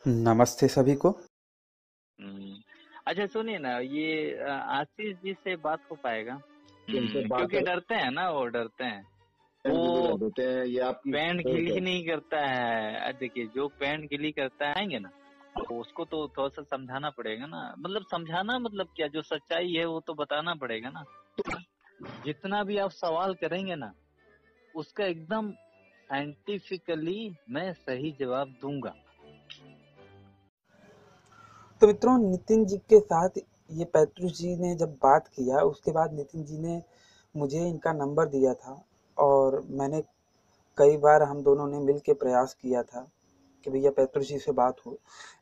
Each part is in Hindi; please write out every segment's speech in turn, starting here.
नमस्ते सभी को। हम्म। अच्छा सुनिए ना, ये आशीष जी से बात हो पाएगा? उनसे बात क्योंकि डरते हैं ना, वो डरते हैं। गिली कर वो देते हैं, ये आपकी पैंट सोच गीली है। नहीं करता है। देखिए, जो पैंट गीली करता है आएंगे ना, तो उसको तो थोड़ा सा समझाना पड़ेगा ना। मतलब समझाना मतलब क्या, जो सच्चाई है वो तो बताना पड़ेगा ना। जितना भी आप सवाल करेंगे ना, उसका एकदम साइंटिफिकली मैं सही जवाब दूंगा। तो मित्रों, नितिन जी के साथ ये पेट्रू जी ने जब बात किया, उसके बाद नितिन जी ने मुझे इनका नंबर दिया था और मैंने कई बार हम दोनों ने मिल के प्रयास किया था कि भैया पेट्रू जी से बात हो।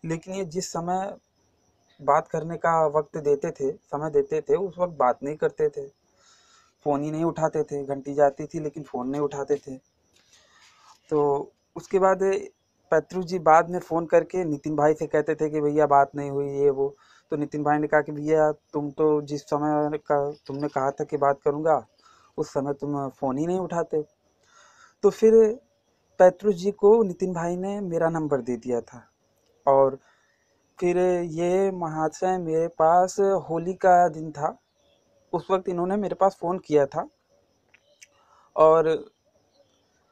लेकिन ये जिस समय बात करने का वक्त देते थे, समय देते थे, उस वक्त बात नहीं करते थे, फ़ोन ही नहीं उठाते थे। घंटी जाती थी लेकिन फ़ोन नहीं उठाते थे। तो उसके बाद पेट्रू जी बाद में फ़ोन करके नितिन भाई से कहते थे कि भैया बात नहीं हुई, ये वो। तो नितिन भाई ने कहा कि भैया तुम तो जिस समय का तुमने कहा था कि बात करूँगा, उस समय तुम फ़ोन ही नहीं उठाते। तो फिर पेट्रू जी को नितिन भाई ने मेरा नंबर दे दिया था और फिर ये महाशय मेरे पास होली का दिन था। उस वक्त इन्होंने मेरे पास फ़ोन किया था और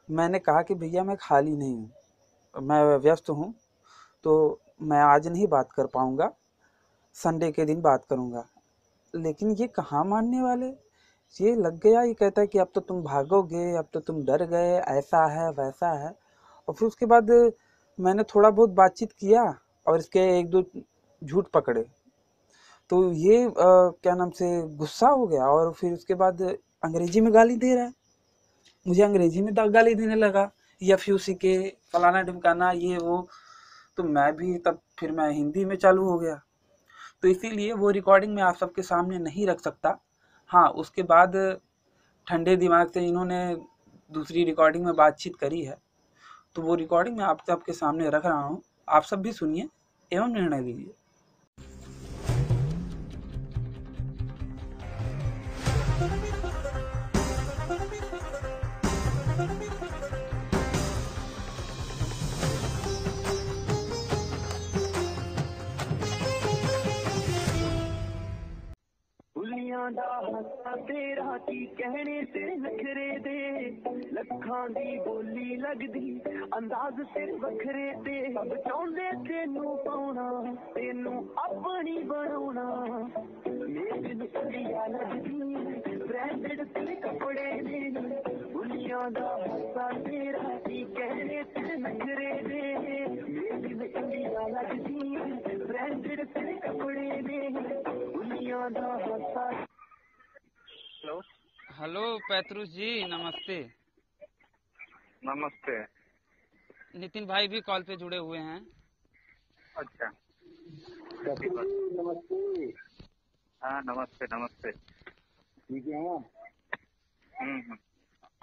मैंने कहा कि भैया मैं खाली नहीं हूँ, मैं व्यस्त हूँ, तो मैं आज नहीं बात कर पाऊँगा, संडे के दिन बात करूँगा। लेकिन ये कहाँ मानने वाले, ये लग गया, ये कहता है कि अब तो तुम भागोगे, अब तो तुम डर गए, ऐसा है वैसा है। और फिर उसके बाद मैंने थोड़ा बहुत बातचीत किया और इसके एक दो झूठ पकड़े, तो ये क्या नाम से गुस्सा हो गया और फिर उसके बाद अंग्रेजी में गाली दे रहा है। मुझे अंग्रेजी में गाली देने लगा, एफ के फलाना ढिमकाना ये वो। तो मैं भी तब फिर मैं हिंदी में चालू हो गया। तो इसीलिए वो रिकॉर्डिंग मैं आप सबके सामने नहीं रख सकता। हाँ, उसके बाद ठंडे दिमाग से इन्होंने दूसरी रिकॉर्डिंग में बातचीत करी है, तो वो रिकॉर्डिंग मैं आप सबके सामने रख रहा हूँ। आप सब भी सुनिए एवं निर्णय लीजिए। ਦੁਨੀਆਂ ਦਾ ਹਾਸਾ ਤੇਰਾ ਕੀ ਕਹਿਣੇ ਤੇਰੇ ਨਖਰੇ ਦੇ ਲੱਖਾਂ ਦੀ ਬੋਲੀ ਲੱਗਦੀ ਅੰਦਾਜ਼ ਸਿਰ ਵੱਖਰੇ ਤੇ ਸਭ ਚਾਹੁੰਦੇ ਤੈਨੂੰ ਪਾਉਣਾ ਤੈਨੂੰ ਆਪਣੀ ਬਣਾਉਣਾ ਮੇਰੀ ਨਿਕਲਿਆ ਲੱਗਦੀ ਬ੍ਰਾਂਡਡ ਤੇ ਕੱਪੜੇ ਦੇ ਦੁਨੀਆਂ ਦਾ ਹਾਸਾ ਤੇਰਾ ਕੀ ਕਹਿਣੇ ਤੇਰੇ ਨਖਰੇ ਦੇ ਮੇਰੀ ਨਿਕਲਿਆ ਲੱਗਦੀ ਬ੍ਰਾਂਡਡ ਤੇ ਕੱਪੜੇ ਦੇ ਦੁਨੀਆਂ ਦਾ ਹਾਸਾ। हेलो। हेलो पैतरुष जी, नमस्ते। नमस्ते। नितिन भाई भी कॉल पे जुड़े हुए हैं। अच्छा। नमस्ते। हाँ, नमस्ते नमस्ते। ठीक है।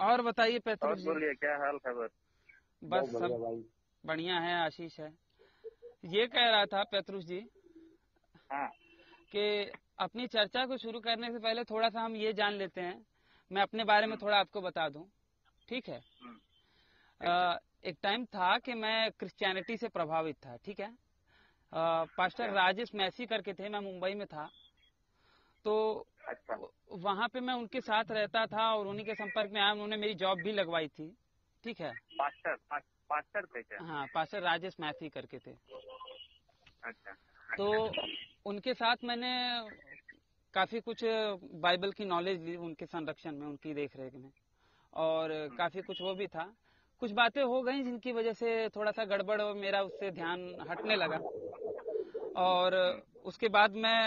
और बताइए और पैतरुष जी। बोलिए, क्या हाल खबर? बस सब भाई। बढ़िया है, आशीष है। ये कह रहा था पैतरुष जी हाँ। कि अपनी चर्चा को शुरू करने से पहले थोड़ा सा हम ये जान लेते हैं। मैं अपने बारे में थोड़ा आपको बता दूं, ठीक है? एक टाइम था कि मैं क्रिश्चियनिटी से प्रभावित था, ठीक है? पास्टर राजेश मैसी करके थे, मैं मुंबई में था। तो वहाँ पे मैं उनके साथ रहता था और उन्हीं के संपर्क में आया, उन्होंने मेरी जॉब भी लगवाई थी, ठीक है? पास्टर थे क्या? हाँ, पास्टर राजेश मैथी करके थे। अच्छा। तो उनके साथ मैंने काफ़ी कुछ बाइबल की नॉलेज ली, उनके संरक्षण में, उनकी देखरेख में, और काफ़ी कुछ वो भी था। कुछ बातें हो गई जिनकी वजह से थोड़ा सा गड़बड़ और मेरा उससे ध्यान हटने लगा, और उसके बाद मैं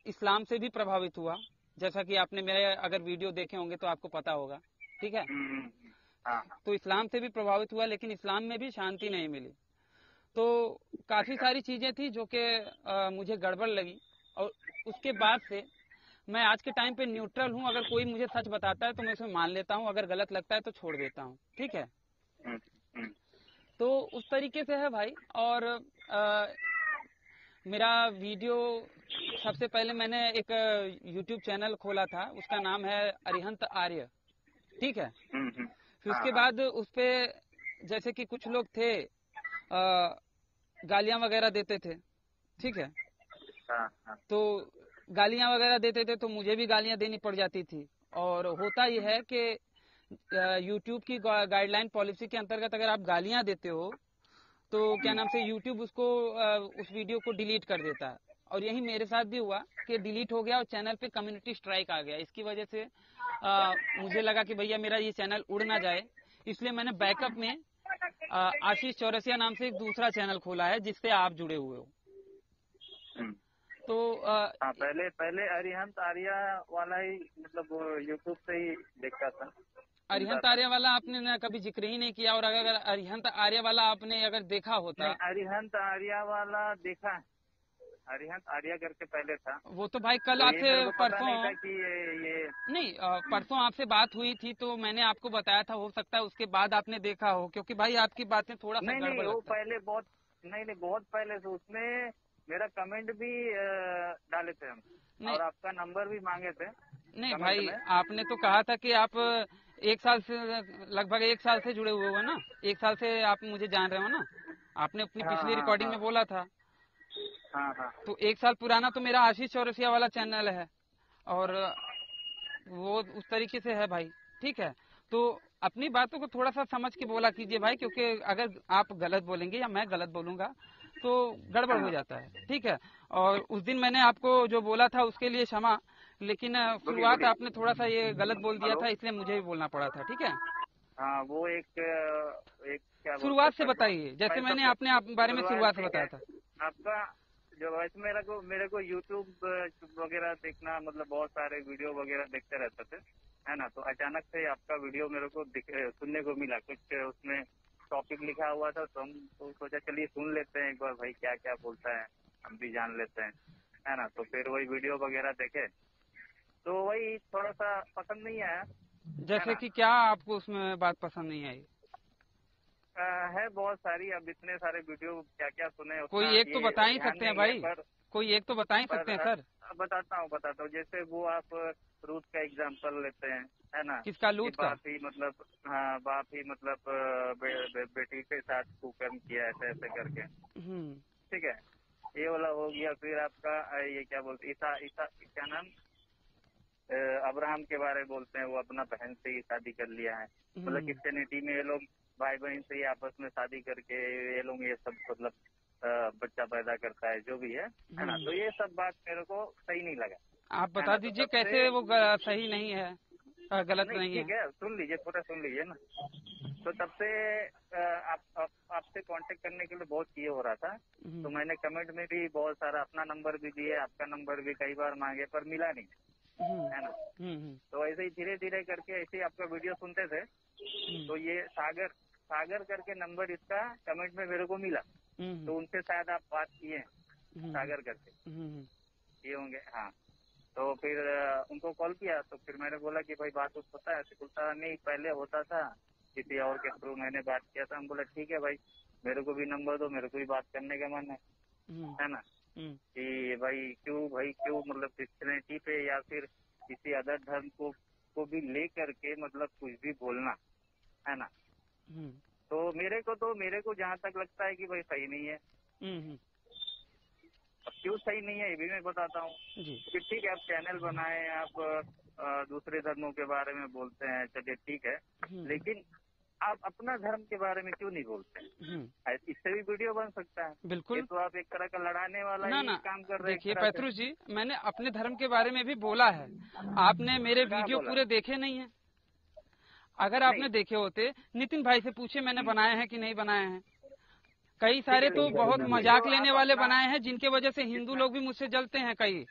इस्लाम से भी प्रभावित हुआ। जैसा कि आपने मेरे अगर वीडियो देखे होंगे तो आपको पता होगा, ठीक है? तो इस्लाम से भी प्रभावित हुआ, लेकिन इस्लाम में भी शांति नहीं मिली। तो काफ़ी सारी चीज़ें थी जो कि मुझे गड़बड़ लगी, और उसके बाद से मैं आज के टाइम पे न्यूट्रल हूँ। अगर कोई मुझे सच बताता है तो मैं उसे मान लेता हूँ, अगर गलत लगता है तो छोड़ देता हूँ, ठीक है? तो उस तरीके से है भाई। और मेरा वीडियो सबसे पहले मैंने एक यूट्यूब चैनल खोला था, उसका नाम है अरिहंत आर्य, ठीक है? फिर उसके बाद उस पे जैसे कि कुछ लोग थे गालियां वगैरह देते थे, ठीक है। हाँ हाँ तो गालियां वगैरह देते थे तो मुझे भी गालियां देनी पड़ जाती थी। और होता यह है कि यूट्यूब की गाइडलाइन पॉलिसी के अंतर्गत अगर आप गालियां देते हो तो क्या नाम से यूट्यूब उसको उस वीडियो को डिलीट कर देता है। और यही मेरे साथ भी हुआ कि डिलीट हो गया और चैनल पे कम्युनिटी स्ट्राइक आ गया। इसकी वजह से मुझे लगा कि भैया मेरा ये चैनल उड़ ना जाए, इसलिए मैंने बैकअप में आशीष चौरसिया नाम से एक दूसरा चैनल खोला है जिससे आप जुड़े हुए हो। तो हाँ, पहले अरिहंत आर्या वाला ही मतलब यूट्यूब से ही देखता था। अरिहंत आर्या वाला आपने ना कभी जिक्र ही नहीं किया, और अगर अरिहंत आर्या वाला आपने अगर देखा होता। अरिहंत आर्या वाला देखा है, अरिहंत आर्या करके पहले था। वो तो भाई कल तो आपसे परसों नहीं था कि ये नहीं परसों आपसे बात हुई थी तो मैंने आपको बताया था, हो सकता है उसके बाद आपने देखा हो, क्योंकि भाई आपकी बातें थोड़ा सा गड़बड़ नहीं, वो लगता है। पहले बहुत बहुत पहले से उसमें मेरा कमेंट भी डाले थे हम, और आपका नंबर भी मांगे थे। नहीं भाई, आपने तो कहा था कि आप एक साल से लगभग 1 साल से जुड़े हुए हो ना, 1 साल से आप मुझे जान रहे हो ना, आपने अपनी पिछली रिकॉर्डिंग में बोला था। हाँ हाँ। तो 1 साल पुराना तो मेरा आशीष चौरसिया वाला चैनल है, और वो उस तरीके से है भाई, ठीक है। तो अपनी बातों को थोड़ा सा समझ के बोला कीजिए भाई, क्योंकि अगर आप गलत बोलेंगे या मैं गलत बोलूंगा तो गड़बड़ हो जाता है, ठीक है। और उस दिन मैंने आपको जो बोला था उसके लिए क्षमा, लेकिन शुरुआत आपने थोड़ा सा ये गलत बोल दिया था, इसलिए मुझे भी बोलना पड़ा था, ठीक है। हाँ, वो एक क्या शुरुआत से बताइए, जैसे मैंने अपने बारे में शुरुआत से बताया था। आपका जो वैसे मेरे को यूट्यूब वगैरह देखना, मतलब बहुत सारे वीडियो वगैरह देखते रहते थे, है ना। तो अचानक से आपका वीडियो मेरे को सुनने को मिला, कुछ उसमें टॉपिक लिखा हुआ था, तो हम तो सोचा चलिए सुन लेते हैं एक बार, भाई क्या क्या बोलता है, हम भी जान लेते हैं, है ना। तो फिर वही वीडियो वगैरह देखे तो वही थोड़ा सा पसंद नहीं आया। जैसे कि क्या आपको उसमें बात पसंद नहीं आई? है बहुत सारी, अब इतने सारे वीडियो क्या क्या सुने, कोई एक तो बता ही सकते हैं भाई, कोई एक तो बता ही सकते हैं सर। बताता हूँ। जैसे वो आप रूथ का एग्जांपल लेते हैं, है ना। किसका? लूथ का? बाप ही मतलब, हाँ, बाप ही मतलब बेटी के साथ कुकर्म किया ऐसे ऐसे करके, ठीक है, ये वाला हो गया। फिर आपका ये क्या बोलते, ईसा क्या नाम, अब्राहम के बारे में बोलते हैं, वो अपना बहन से ही शादी कर लिया है। मतलब क्रिश्चियनिटी में ये लोग भाई बहन से ही आपस में शादी करके ये लोग ये सब मतलब बच्चा पैदा करता है, जो भी है ना। तो ये सब बात मेरे को सही नहीं लगा। आप बता दीजिए कैसे वो सही नहीं है, गलत नहीं है। ठीक है, सुन लीजिए, पूरा सुन लीजिए ना। तो तब से आपसे कांटेक्ट करने के लिए बहुत ये हो रहा था, तो मैंने कमेंट में भी बहुत सारा अपना नंबर भी दिए, आपका नंबर भी कई बार मांगे, पर मिला नहीं, है ना। तो ऐसे ही धीरे धीरे करके ऐसे ही आपका वीडियो सुनते थे, तो ये सागर करके नंबर इसका कमेंट में मेरे को मिला, तो उनसे शायद आप बात किए सागर करके ये होंगे, हाँ। तो फिर उनको कॉल किया, तो फिर मैंने बोला कि भाई बात कुछ होता है, तो बोलता नहीं, पहले होता था, किसी और के थ्रू मैंने बात किया था। हम बोला ठीक है भाई, मेरे को भी नंबर दो, मेरे को भी बात करने का मन है ना। कि भाई क्यों मतलब क्रिश्चियनिटी पे या फिर किसी अदर धर्म को भी ले करके मतलब कुछ भी बोलना, है ना। तो मेरे को जहाँ तक लगता है कि भाई सही नहीं है। अब क्यों सही नहीं है ये भी मैं बताता हूँ कि ठीक है, आप चैनल बनाए, आप दूसरे धर्मों के बारे में बोलते हैं, चलिए ठीक है, लेकिन आप अपना धर्म के बारे में क्यों नहीं बोलते हैं? इससे भी वीडियो बन सकता है। बिल्कुल। ये तो आप एक तरह का लड़ाने वाला ही काम कर रहे हैं। देखिए पैतृ जी, मैंने अपने धर्म के बारे में भी बोला है, आपने मेरे वीडियो पूरे देखे नहीं है। अगर आपने देखे होते, नितिन भाई से पूछे मैंने बनाए हैं कि नहीं बनाए हैं। कई सारे तो बहुत मजाक लेने वाले बनाए हैं, जिनके वजह से हिंदू लोग भी मुझसे जलते हैं कई।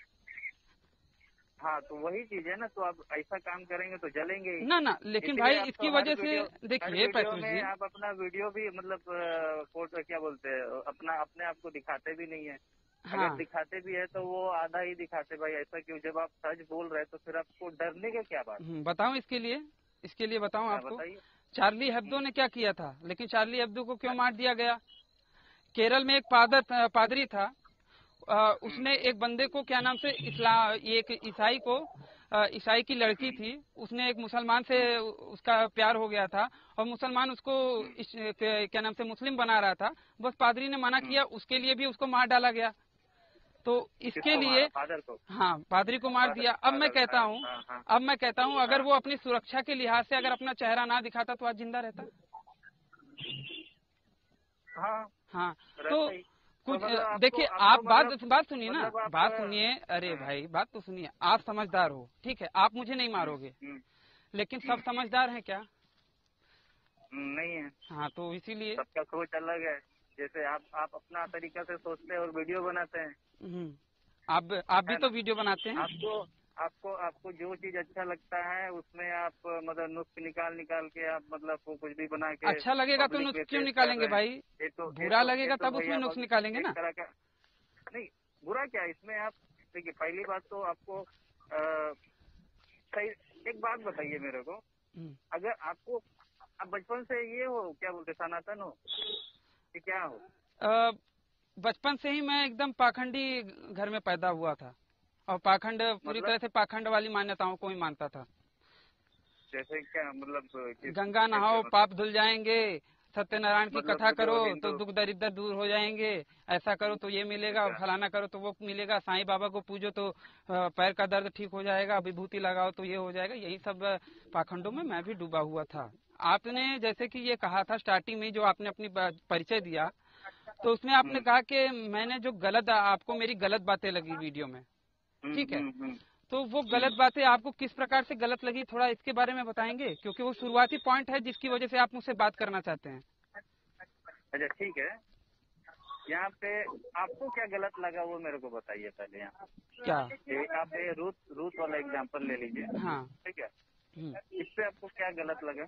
हाँ, तो वही चीज है ना, तो आप ऐसा काम करेंगे तो जलेंगे ही ना, लेकिन भाई इसकी वजह से देखिए पैतृ जी, आप अपना वीडियो भी मतलब फोटो क्या बोलते हैं, अपने आप को दिखाते भी नहीं है। हाँ। अगर दिखाते भी है तो वो आधा ही दिखाते, भाई ऐसा क्यों? जब आप सच बोल रहे हैं तो फिर आपको डरने का क्या बात? बताऊं इसके लिए बताऊं आपको। चार्ली हेब्दो ने क्या किया था, लेकिन चार्ली हेब्दो को क्यों मार दिया गया? केरल में एक पादरी था, उसने एक बंदे को क्या नाम से एक ईसाई को ईसाई की लड़की थी, उसने एक मुसलमान से उसका प्यार हो गया था और मुसलमान उसको क्या नाम से मुस्लिम बना रहा था। बस पादरी ने मना किया, उसके लिए भी उसको मार डाला गया। तो इसके लिए फादर को, हाँ, पादरी को मार दिया। अब मैं कहता हूँ अगर वो अपनी सुरक्षा के लिहाज से अगर अपना चेहरा ना दिखाता तो आज जिंदा रहता। हाँ, तो कुछ देखिए, आप बात सुनिए ना, बात सुनिए। अरे भाई, बात तो सुनिए। आप समझदार हो, ठीक है, आप मुझे नहीं मारोगे, लेकिन सब समझदार हैं क्या? नहीं है। हाँ, तो इसीलिए सबका सोच अलग है। जैसे आप अपना तरीका से सोचते हैं और वीडियो बनाते हैं। आप भी तो वीडियो बनाते हैं। आपको जो चीज अच्छा लगता है उसमें आप मतलब नुस्ख निकाल के आप मतलब वो कुछ भी बना के अच्छा लगेगा तो नुस्ख क्यों निकालेंगे भाई? बुरा लगेगा तब उसमें नुस्ख निकालेंगे ना। नहीं, बुरा क्या इसमें। आप देखिए, पहली बात तो आपको सही एक बात बताइए मेरे को। अगर आपको आप बचपन से ये हो, क्या बोलते, सनातन हो कि क्या हो? बचपन से ही मैं एकदम पाखंडी घर में पैदा हुआ था और पाखंड पूरी तरह से पाखंड वाली मान्यताओं को ही मानता था। जैसे क्या मतलब? गंगा नहाओ पाप धुल जाएंगे, सत्यनारायण की कथा करो तो दुख दरिद्र दूर हो जाएंगे, ऐसा करो तो ये मिलेगा, फलाना करो तो वो मिलेगा, साईं बाबा को पूजो तो पैर का दर्द ठीक हो जाएगा, विभूति लगाओ तो ये हो जाएगा। यही सब पाखंडों में मैं भी डूबा हुआ था। आपने जैसे कि ये कहा था स्टार्टिंग में, जो आपने अपनी परिचय दिया, तो उसमें आपने कहा कि मैंने जो गलत, आपको मेरी गलत बातें लगी वीडियो में, ठीक है, तो वो गलत बातें आपको किस प्रकार से गलत लगी, थोड़ा इसके बारे में बताएंगे, क्योंकि वो शुरुआती पॉइंट है जिसकी वजह से आप मुझसे बात करना चाहते हैं। अच्छा, ठीक है। यहाँ पे आपको क्या गलत लगा वो मेरे को बताइए पहले। यहाँ क्या आप रूथ वाला एग्जांपल ले लीजिए। हाँ, ठीक है, इससे आपको क्या गलत लगा?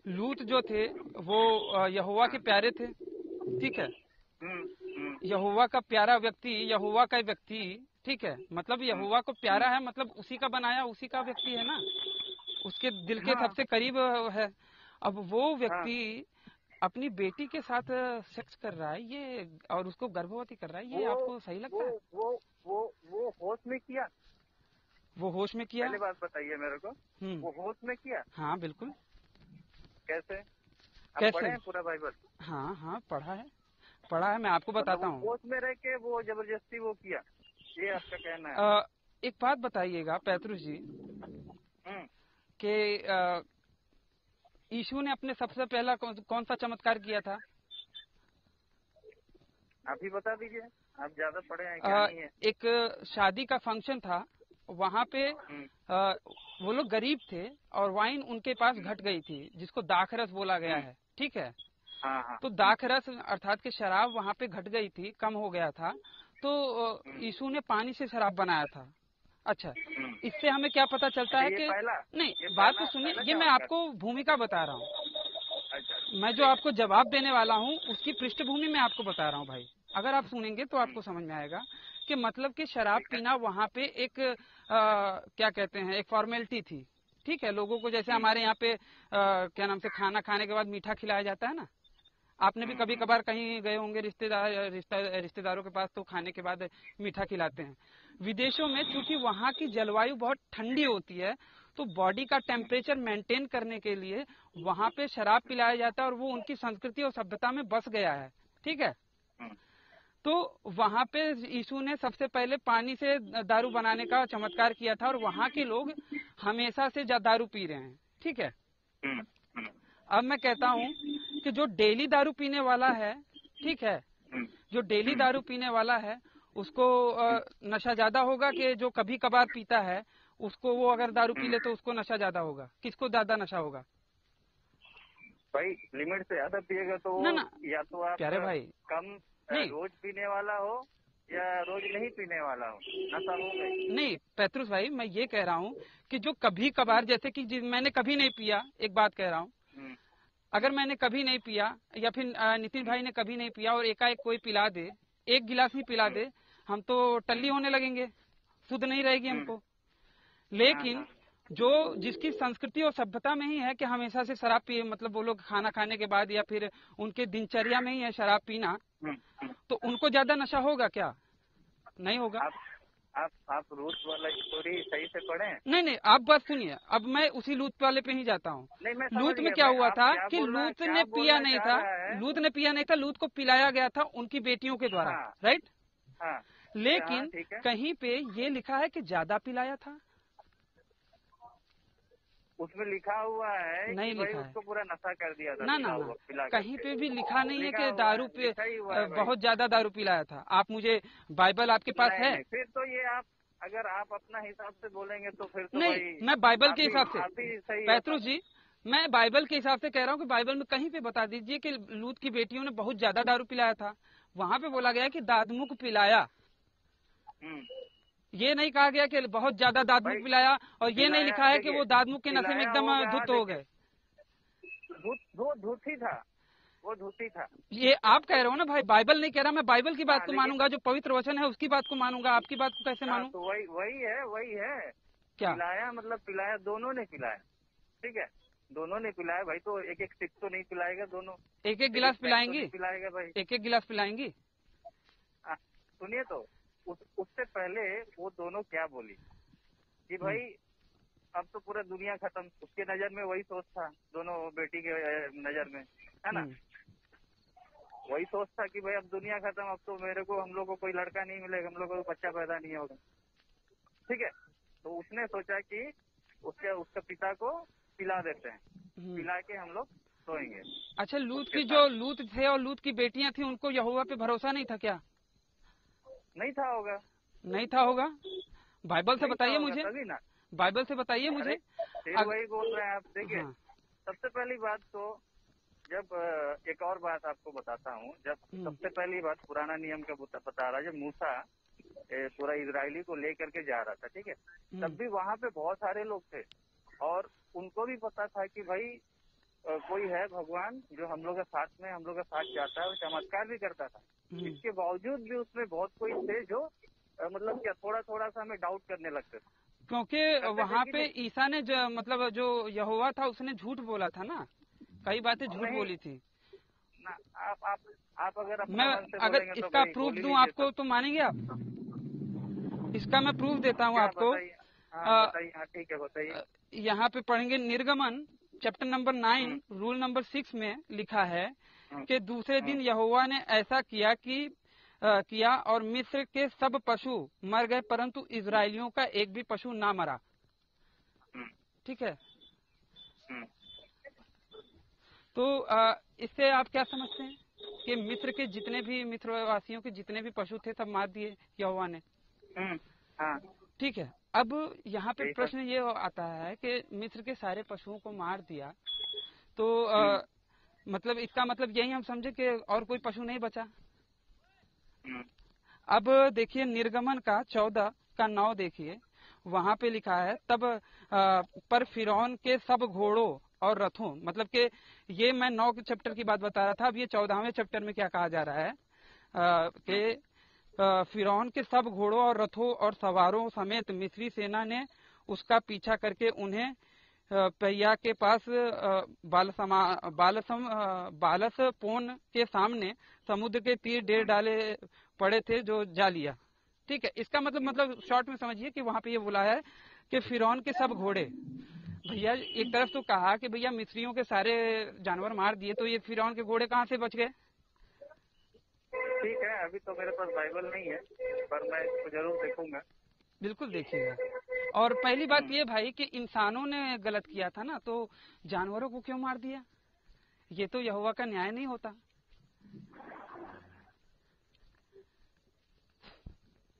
लूत जो थे वो यहोवा के प्यारे थे, ठीक है, यहोवा का प्यारा व्यक्ति, यहोवा का व्यक्ति, ठीक है, मतलब यहोवा को प्यारा है, मतलब उसी का बनाया, उसी का व्यक्ति है ना, उसके दिल के सबसे करीब है। अब वो व्यक्ति अपनी बेटी के साथ सेक्स कर रहा है ये, और उसको गर्भवती कर रहा है, ये आपको सही लगता है? वो होश में किया। वो होश में किया? पहले बात बताइए मेरे को, वो होश में किया? हाँ बिल्कुल। कैसे? कैसे? पढ़े हैं पूरा बाइबल? हाँ, पढ़ा है, मैं आपको बताता हूँ। होश में रह के वो जबरदस्ती वो किया, ये आपका कहना है? एक बात बताइएगा पेत्रुस जी, कि यीशु ने अपने सबसे पहला कौन सा चमत्कार किया था? आप ही बता दीजिए, आप ज्यादा पढ़े हैं क्या? नहीं है। एक शादी का फंक्शन था, वहाँ पे वो लोग गरीब थे और वाइन उनके पास घट गई थी, जिसको दाखरस बोला गया है, ठीक है। तो दाखरस अर्थात के शराब वहाँ पे घट गई थी, कम हो गया था, तो यीशु ने पानी से शराब बनाया था। अच्छा, इससे हमें क्या पता चलता है कि नहीं, बात तो सुनिए, ये मैं आपको भूमिका बता रहा हूँ। मैं जो आपको जवाब देने वाला हूँ उसकी पृष्ठभूमि में आपको बता रहा हूँ भाई। अगर आप सुनेंगे तो आपको समझ में आएगा कि मतलब कि शराब पीना वहाँ पे एक क्या कहते हैं, एक फॉर्मेलिटी थी, ठीक है। लोगों को जैसे हमारे यहाँ पे क्या नाम से खाना खाने के बाद मीठा खिलाया जाता है ना, आपने भी कभी कभार कहीं गए होंगे रिश्तेदारों के पास, तो खाने के बाद मीठा खिलाते हैं। विदेशों में चूंकि वहाँ की जलवायु बहुत ठंडी होती है, तो बॉडी का टेम्परेचर मेंटेन करने के लिए वहाँ पे शराब पिलाया जाता है, और वो उनकी संस्कृति और सभ्यता में बस गया है, ठीक है। तो वहाँ पे यीशु ने सबसे पहले पानी से दारू बनाने का चमत्कार किया था, और वहाँ के लोग हमेशा से दारू पी रहे हैं, ठीक है। अब मैं कहता हूँ कि जो डेली दारू पीने वाला है, ठीक है, जो डेली दारू पीने वाला है उसको नशा ज्यादा होगा कि जो कभी कभार पीता है उसको, वो अगर दारू पी ले तो उसको नशा ज्यादा होगा? किसको ज्यादा नशा होगा? भाई लिमिट से ज्यादा पिएगा तो ना, या तो आप प्यारे भाई कम रोज पीने वाला हो या रोज नहीं पीने वाला हो, नशा हो गई। नहीं पेत्रुस भाई, मैं ये कह रहा हूँ कि जो कभी कभार, जैसे कि मैंने कभी नहीं पिया, एक बात कह रहा हूँ, अगर मैंने कभी नहीं पिया या फिर नितिन भाई ने कभी नहीं पिया और एकाएक कोई पिला दे, एक गिलास ही पिला दे, हम तो टल्ली होने लगेंगे, शुद्ध नहीं रहेगी हमको। लेकिन जो जिसकी संस्कृति और सभ्यता में ही है कि हमेशा से शराब पिए, मतलब वो लोग खाना खाने के बाद या फिर उनके दिनचर्या में ही है शराब पीना, तो उनको ज्यादा नशा होगा क्या? नहीं होगा। आप रूट वाला स्टोरी सही से पढ़े? नहीं नहीं, आप बात सुनिए, अब मैं उसी लूत वाले पे ही जाता हूँ। नहीं, मैं समझ लूत में गया, क्या मैं हुआ आप था क्या कि बोलना लूत क्या ने पिया बोलना नहीं चाह था, रहा है। लूत ने पिया नहीं था, लूत को पिलाया गया था उनकी बेटियों के द्वारा, हाँ राइट। हाँ हाँ, लेकिन ठीक है। कहीं पे ये लिखा है कि ज्यादा पिलाया था, उसमें लिखा हुआ है नहीं कि भाई लिखा है उसको पूरा नशा कर दिया था, ना ना ना, पिला कहीं करके। पे भी लिखा नहीं है लिखा कि हुआ दारू है, पे लिखा ही हुआ है भाई। बहुत ज्यादा दारू पिलाया था। आप मुझे बाइबल आपके पास नहीं है? नहीं, फिर तो ये आप अगर आप अपना हिसाब से बोलेंगे तो फिर तो नहीं, भाई मैं बाइबल के हिसाब आप से, ही सही है। पैतरुस जी, मैं बाइबल के हिसाब से कह रहा हूँ कि बाइबल में कहीं पे बता दीजिए कि लूत की बेटियों ने बहुत ज्यादा दारू पिलाया था। वहाँ पे बोला गया कि दादमुख पिलाया, ये नहीं कहा गया कि बहुत ज्यादा दादमुख भाई, पिलाया, और ये नहीं लिखा है कि देखिए, वो दादमुख के नशे में पिलाया एकदम होगा, धुत हो गए। वो धूती था, वो धूती था। ये आप कह रहे हो ना भाई, बाइबल नहीं कह रहा। मैं बाइबल की बात हाँ, को लेकिन मानूंगा, जो पवित्र वचन है उसकी बात को मानूंगा, आपकी बात को कैसे मानूं? तो वही है। क्या पिलाया मतलब पिलाया, दोनों ने पिलाया, ठीक है, दोनों ने पिलाया भाई। तो एक एक सिप तो नहीं पिलाएगा दोनों, एक एक गिलास पैक तो पिलाएंगी? नहीं पिलाएगा भाई। एक एक गिलास पिलाएंगी? सुनिए तो, उससे पहले वो दोनों क्या बोली कि भाई अब तो पूरा दुनिया खत्म। उसके नजर में वही सोच था, दोनों बेटी के नजर में, है ना, वही सोच था कि भाई अब दुनिया खत्म, अब तो मेरे को, हम लोग को कोई लड़का नहीं मिलेगा, हम लोग को बच्चा पैदा नहीं होगा, ठीक है। तो उसने सोचा कि उसके पिता को पिला देते हैं, पिला के हम लोग सोएंगे। अच्छा, लूत की जो लूत थे और लूत की बेटियां थी, उनको यहोवा पे भरोसा नहीं था क्या? नहीं था होगा, नहीं था होगा। बाइबल से बताइए मुझे, तभी ना, बाइबल से बताइए मुझे। फिर वही बोल रहे हैं आप। देखिए, हाँ। सबसे पहली बात तो, जब एक और बात आपको बताता हूँ, जब सबसे पहली बात पुराना नियम का बता रहा, जब मूसा पूरा इजरायली को लेकर के जा रहा था, ठीक है, तब भी वहाँ पे बहुत सारे लोग थे और उनको भी पता था कि भाई कोई है भगवान जो हम लोग के साथ में, हम लोग के साथ जाता है और चमत्कार भी करता था। इसके बावजूद भी उसमें बहुत कोई थे जो मतलब क्या थोड़ा थोड़ा सा हमें डाउट करने लगते थे, क्योंकि वहाँ पे ईसा ने मतलब जो यहोवा था उसने झूठ बोला था ना, कई बातें झूठ बोली थी ना। आप अगर मैं अगर तो इसका प्रूफ दूं आपको तो मानेंगे आप? इसका मैं प्रूफ देता हूँ आपको। ठीक है, बताइए। यहाँ पे पढ़ेंगे निर्गमन चैप्टर नंबर 9 रूल नंबर 6 में लिखा है कि दूसरे दिन यहोवा ने ऐसा किया और मिस्र के सब पशु मर गए, परंतु इजरायलियों का एक भी पशु ना मरा। ठीक है, तो इससे आप क्या समझते हैं कि मिस्र के जितने भी, मिस्र वासियों के जितने भी पशु थे सब मार दिए यहोवा ने। ठीक है, अब यहाँ पे प्रश्न ये आता है कि मिस्र के सारे पशुओं को मार दिया, तो मतलब इसका मतलब यही हम समझे कि और कोई पशु नहीं बचा। अब देखिए निर्गमन का 14:9 देखिए, वहाँ पे लिखा है, तब पर फिरौन के सब घोड़ों और रथों, मतलब कि ये मैं 9 चैप्टर की बात बता रहा था, अब ये 14वें चैप्टर में क्या कहा जा रहा है कि फिरौन के सब घोड़ों और रथों और सवारों समेत मिस्री सेना ने उसका पीछा करके उन्हें पैया के पास बालसपोन के सामने समुद्र के तीर डेर डाले पड़े थे जो जा लिया। ठीक है, इसका मतलब शॉर्ट में समझिए कि वहाँ पे ये बोला है कि फिरौन के सब घोड़े, भैया एक तरफ तो कहा कि भैया मिस्रियों के सारे जानवर मार दिए, तो ये फिरौन के घोड़े कहाँ से बच गए? ठीक है, अभी तो मेरे पास बाइबल नहीं है, पर मैं इसको जरूर देखूंगा। बिल्कुल देखिएगा। और पहली बात ये भाई कि इंसानों ने गलत किया था ना, तो जानवरों को क्यों मार दिया? ये तो यहोवा का न्याय नहीं होता।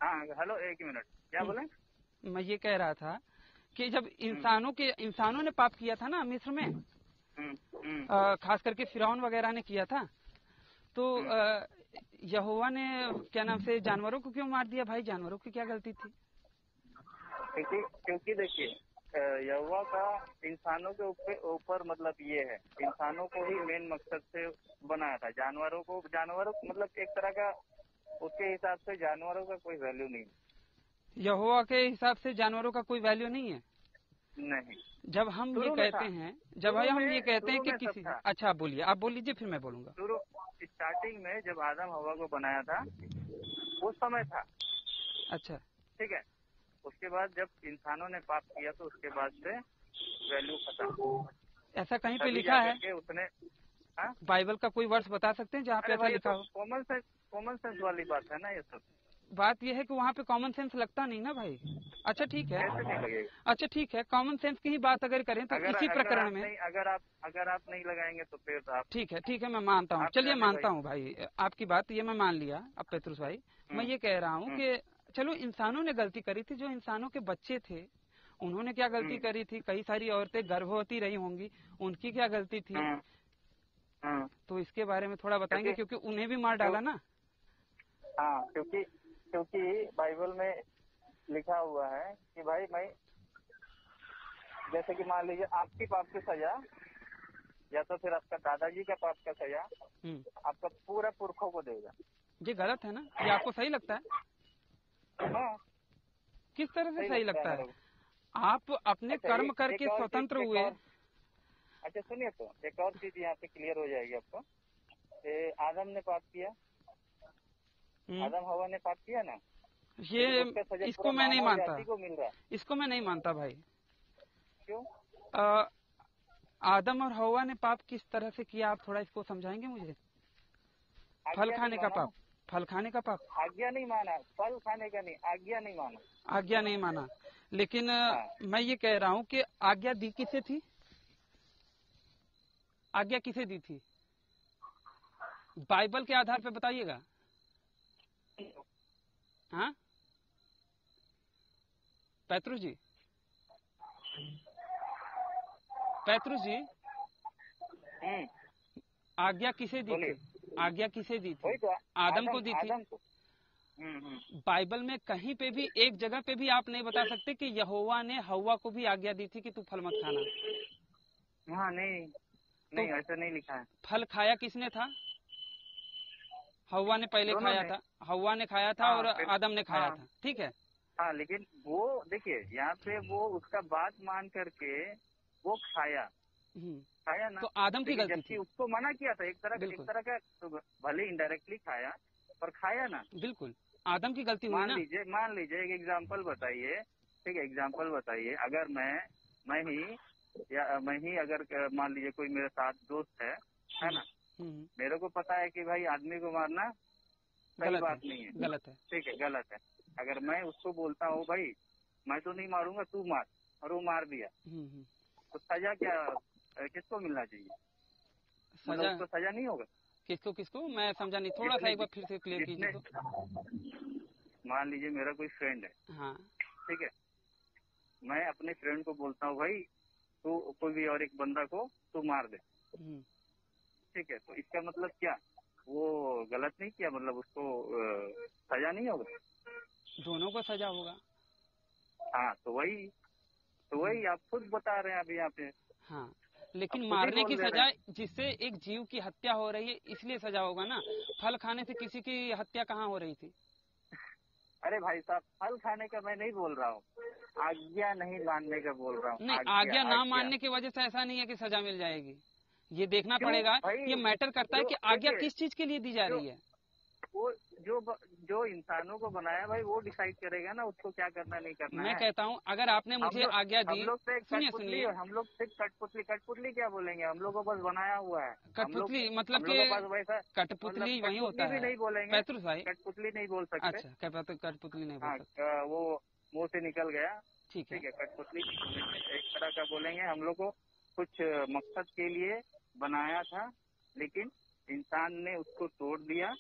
हाँ, हेलो, एक मिनट, क्या बोले? मैं ये कह रहा था कि जब इंसानों ने पाप किया था ना मिस्र में, खास करके फिरौन वगैरह ने किया था, तो यहोवा ने क्या नाम से जानवरों को क्यों मार दिया भाई? जानवरों की क्या गलती थी? क्योंकि देखिए, यहोवा का इंसानों के ऊपर मतलब ये है, इंसानों को ही मेन मकसद से बनाया था। जानवरों मतलब एक तरह का, उसके हिसाब से जानवरों का कोई वैल्यू नहीं है। यहोवा के हिसाब से जानवरों का कोई वैल्यू नहीं है? नहीं। जब हम ये कहते हैं कि किसी, अच्छा बोलिए, आप बोल लीजिए फिर मैं बोलूंगा। स्टार्टिंग में जब आदम हवा को बनाया था उस समय था। अच्छा, ठीक है। उसके बाद जब इंसानों ने पाप किया तो उसके बाद से वैल्यू खत्म। ऐसा कहीं पे तभी लिखा है? जाकर के उसने, हाँ? बाइबल का कोई वर्ष बता सकते हैं जहाँ पे अरे ऐसा भाई, ये लिखा तो हो? कॉमन सेंस वाली बात है ना ये सब। बात यह है कि वहाँ पे कॉमन सेंस लगता नहीं ना भाई। अच्छा ठीक है, कैसे नहीं लगेगा? अच्छा ठीक है, कॉमन सेंस की ही बात अगर करें तो अगर इसी अगर प्रकरण आप में नहीं अगर आप नहीं लगाएंगे तो फिर आप ठीक है, मैं मानता हूँ, आप चलिए जाने मानता भाई। हूँ भाई आपकी बात, ये मैं मान लिया। अब पेत्रुस भाई, मैं ये कह रहा हूँ कि चलो इंसानों ने गलती करी थी, जो इंसानों के बच्चे थे उन्होंने क्या गलती करी थी? कई सारी औरतें गर्भवती रही होंगी, उनकी क्या गलती थी? तो इसके बारे में थोड़ा बताएंगे, क्योंकि उन्हें भी मार डाला ना। हाँ, क्योंकि बाइबल में लिखा हुआ है कि भाई मैं, जैसे कि मान लीजिए आपकी पाप की सजा या तो फिर आपका दादाजी का पाप का सजा आपका पूरा पुरखों को देगा। ये गलत है ना? ये आपको सही लगता है? हाँ, किस तरह से सही लगता है? आप अपने अच्छा, कर्म करके स्वतंत्र हुए। अच्छा सुनिए, तो एक और चीज यहाँ पे क्लियर हो जाएगी आपको। आदम ने पाप किया, आदम हवा ने पाप किया ना, ये इसको मैं नहीं मानता, को मिल रहा है। इसको मैं नहीं मानता भाई। क्यों? आदम और हवा ने पाप किस तरह से किया, आप थोड़ा इसको समझाएंगे मुझे? फल खाने का पाप, फल खाने का पाप। आज्ञा नहीं माना, फल खाने का नहीं, आज्ञा नहीं माना, आज्ञा नहीं माना। लेकिन मैं ये कह रहा हूँ कि आज्ञा दी किसे थी? आज्ञा किसे दी थी? बाइबल के आधार पर बताइएगा। हाँ पेत्रुस जी, पेत्रुस जी, आज्ञा किसे दी थी? आज्ञा किसे दी थी? आदम को दी थी। बाइबल में कहीं पे भी एक जगह पे भी आप नहीं बता सकते कि यहोवा ने हव्वा को भी आज्ञा दी थी कि तू फल मत खाना। हाँ, नहीं ऐसा नहीं लिखा है। फल खाया किसने था? हव्वा ने पहले खाया था, हव्वा ने खाया था और आदम ने खाया था, ठीक है। हाँ, लेकिन वो देखिए यहाँ पे वो उसका बात मान करके वो खाया ना, तो आदम की गलती थी। उसको मना किया था एक तरह का, तो भले इनडायरेक्टली खाया पर खाया ना। बिल्कुल आदम की गलती हुई ना। मान लीजिए एक एग्जांपल बताइए, ठीक है, एग्जांपल बताइए। अगर मैं ही अगर मान लीजिए कोई मेरे साथ दोस्त है ना, मेरे को पता है कि भाई आदमी को मारना सही बात नहीं है, गलत है, ठीक है, गलत है। अगर मैं उसको बोलता हूँ भाई मैं तो नहीं मारूंगा, तू मार, और वो मार दिया, तो सजा क्या किसको मिलना चाहिए? सजा उसको सजा नहीं होगा? किसको मैं समझा नहीं, थोड़ा सा एक बार फिर से क्लियर कीजिए तो। मान लीजिए मेरा कोई फ्रेंड है, हाँ ठीक है, मैं अपने फ्रेंड को बोलता हूँ भाई तू कोई भी और एक बंदा को तू मार दे, ठीक है, तो इसका मतलब क्या? वो गलत नहीं किया, मतलब उसको सजा नहीं होगा? दोनों को सजा होगा। हाँ, तो वही आप खुद बता रहे हैं अभी यहाँ पे। हाँ, लेकिन मारने की सजा जिससे एक जीव की हत्या हो रही है इसलिए सजा होगा ना। फल खाने से किसी की हत्या कहाँ हो रही थी? अरे भाई साहब, फल खाने का मैं नहीं बोल रहा हूँ, आज्ञा नहीं मानने का बोल रहा हूँ। नहीं, आज्ञा ना मानने की वजह से ऐसा नहीं है कि सजा मिल जाएगी। ये देखना पड़ेगा, ये मैटर करता है कि आज्ञा किस चीज के लिए दी जा रही है। वो जो इंसानों को बनाया भाई वो डिसाइड करेगा ना उसको क्या करना नहीं करना। मैं कहता हूँ अगर आपने मुझे आज्ञा दी, सुनिए, हम लोग सिर्फ कठपुतली क्या बोलेंगे, हम लोग को बस बनाया हुआ है कठपुतली, मतलब कि कठपुतली वही होता है। नहीं बोलेंगे पेत्रुस भाई, कठपुतली नहीं बोल सकते। अच्छा, कठपुतली नहीं बोल सकते, वो मुंह से निकल गया, ठीक है। कठपुतली एक तरह का बोलेंगे। हम लोग को कुछ मकसद के लिए बनाया था, लेकिन इंसान ने उसको तोड़ दिया।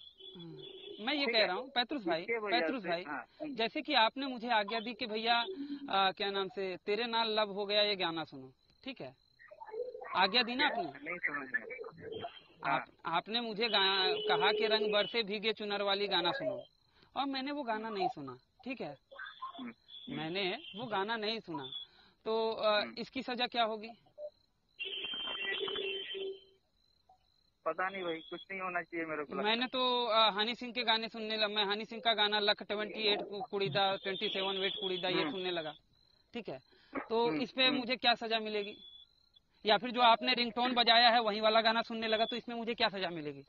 मैं ये कह रहा हूँ पेत्रुस भाई, जैसे कि आपने मुझे आज्ञा दी कि भैया क्या नाम से तेरे नाल लब हो गया ये गाना सुनो, ठीक है, आज्ञा दी ना आपने? नहीं समझ आपने मुझे कहा कि रंग बरसे भीगे चुनर वाली गाना सुनो, और मैंने वो गाना नहीं सुना, ठीक है, मैंने वो गाना नहीं सुना, तो इसकी सजा क्या होगी? पता नहीं भाई, कुछ नहीं होना चाहिए मेरे को। मैंने तो हनी सिंह के गाने सुनने लगा, मैं हनी सिंह का गाना लख 28 कुड़ीदा 27 वेट कुड़ीदा ये सुनने लगा, ठीक है, तो इस पे मुझे क्या सजा मिलेगी? या फिर जो आपने रिंगटोन बजाया है वही वाला गाना सुनने लगा, तो इसमें मुझे क्या सजा मिलेगी?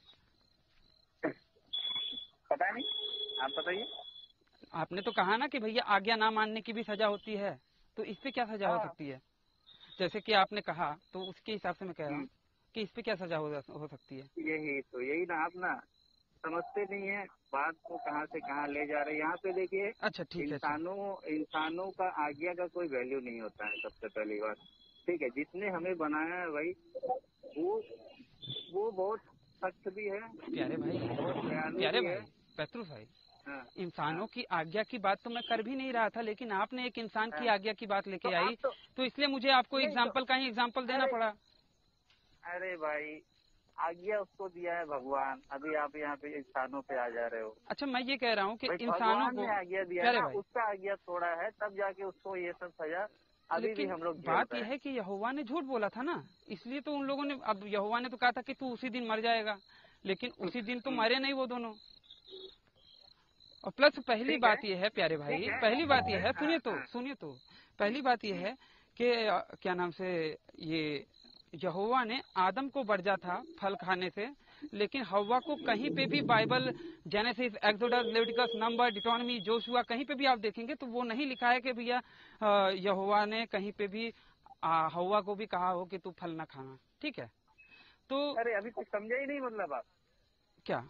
पता नहीं, आप बताइए। आपने तो कहा ना कि भैया आज्ञा ना मानने की भी सजा होती है, तो इस पे क्या सजा हो हाँ। सकती है? जैसे कि आपने कहा, तो उसके हिसाब से मैं कह रहा हूँ कि इस पे क्या सजा हो सकती है? यही ना, आप ना समझते नहीं है बात को, कहाँ से कहाँ ले जा रहे हैं। यहाँ पे देखिए, अच्छा ठीक है। अच्छा। इंसानों का आज्ञा का कोई वैल्यू नहीं होता है, सबसे पहली बात। ठीक है, जिसने हमें बनाया है भाई, वो बहुत सख्त भी है, प्यारे भाई, बहुत दयालु प्यारे भी भाई, है। पेट्रोस भाई, हाँ, इंसानों की आज्ञा की बात तो मैं कर भी नहीं रहा था, लेकिन आपने एक इंसान की हाँ। आज्ञा की बात लेके तो आई, आप तो इसलिए मुझे आपको नहीं एग्जाम्पल का ही एग्जाम्पल देना अरे- पड़ा। अरे भाई, आज्ञा उसको दिया है भगवान, अभी आप यहाँ पे इंसानों पे आ जा रहे हो। अच्छा, मैं ये कह रहा हूँ कि भाई इंसानों भगवान को, ने आज्ञा दिया प्यारे ना, भाई, उसका आज्ञा थोड़ा है, तब जाके उसको ये सब सजा अभी भी लेकिन हम लोग झेल बात रहे यह हैं। है कि यहोवा ने झूठ बोला था ना, इसलिए तो उन लोगों ने, अब यहोवा ने तो कहा था कि तू उसी दिन मर जाएगा, लेकिन उसी दिन तो मरे नहीं वो दोनों। और प्लस पहली ठीक बात है, यह है प्यारे भाई, ठीक है। पहली बात यह है, हाँ। सुनिए तो पहली बात यह है कि क्या नाम से, ये यहोवा ने आदम को बरजा था फल खाने से, लेकिन हव्वा को कहीं पे भी Bible, Genesis, Exodus, Leviticus, Numbers, Deuteronomy, Joshua, कहीं पे भी आप देखेंगे तो वो नहीं लिखा है कि भैया यहोवा ने कहीं पे भी हव्वा को भी कहा हो कि तू फल ना खाना। ठीक है, तो अरे अभी तक समझा ही नहीं, मतलब आप क्या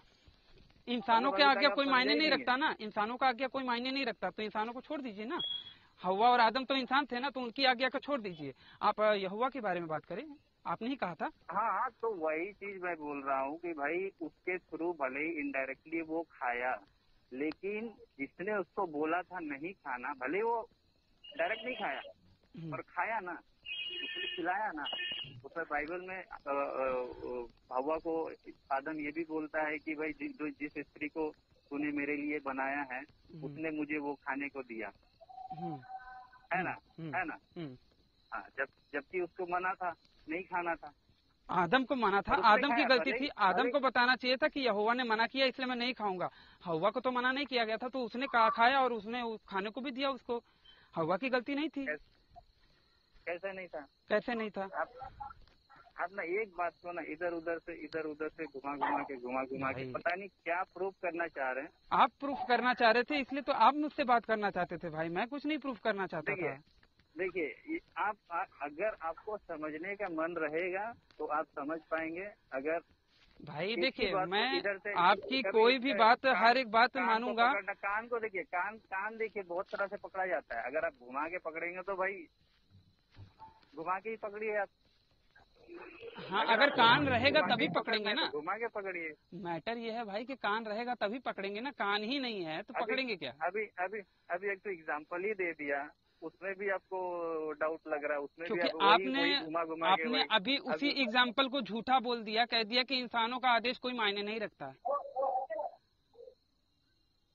इंसानों के अभी आज्ञा तक आप कोई समझा मायने ही नहीं नहीं रखता ना, इंसानों का आज्ञा कोई मायने नहीं रखता, तो इंसानों को छोड़ दीजिए ना। हव्वा और आदम तो इंसान थे ना, तो उनकी आज्ञा को छोड़ दीजिए। आप यहोवा के बारे में बात करें, आपने ही कहा था। हाँ, तो वही चीज मैं बोल रहा हूँ कि भाई उसके थ्रू भले ही इनडायरेक्टली वो खाया, लेकिन जिसने उसको बोला था नहीं खाना, भले वो डायरेक्ट नहीं खाया और खाया ना, उसने खिलाया ना। उसमें बाइबल में हव्वा को आदम ये भी बोलता है कि भाई जिस स्त्री को तूने मेरे लिए बनाया है, उसने मुझे वो खाने को दिया, है ना, है ना। हाँ, जबकि उसको मना था, नहीं खाना था। आदम को मना था, और उसने आदम की खाया, गलती भले थी, ही- आदम भले को बताना चाहिए था कि यहोवा ने मना किया इसलिए मैं नहीं खाऊंगा। हव्वा को तो मना नहीं किया गया था, तो उसने खाया और उसने खाने को भी दिया उसको। हव्वा की गलती नहीं थी। कैसे नहीं था? कैसे नहीं था? आप ना एक बात को ना इधर उधर से घुमा घुमा के भाई, पता नहीं क्या प्रूफ करना चाह रहे हैं। आप प्रूफ करना चाह रहे थे, इसलिए तो आप मुझसे बात करना चाहते थे भाई, मैं कुछ नहीं प्रूफ करना चाहता था। देखिए, अगर आपको समझने का मन रहेगा तो आप समझ पाएंगे। अगर भाई किसी देखिए, बात को मैं इधर से आपकी कभी कोई भी बात, हर एक बात कान को मानूंगा। पकड़ना, कान को देखिए, कान देखिए बहुत तरह से पकड़ा जाता है। अगर आप घुमा के पकड़ेंगे तो भाई घुमा के ही पकड़िए आप। हाँ, अगर कान रहेगा घुमा के तभी ही पकड़ेंगे पकड़ना है ना। तो घुमा के पकड़िए। मैटर ये है भाई कि कान रहेगा तभी पकड़ेंगे ना, कान ही नहीं है तो पकड़ेंगे क्या? अभी एक तो एग्जाम्पल ही दे दिया, उसमें भी आपको डाउट लग रहा है, उसमें भी क्योंकि आप वही घुमा घुमा के आपने अभी उसी एग्जाम्पल को झूठा बोल दिया, कह दिया कि इंसानों का आदेश कोई मायने नहीं रखता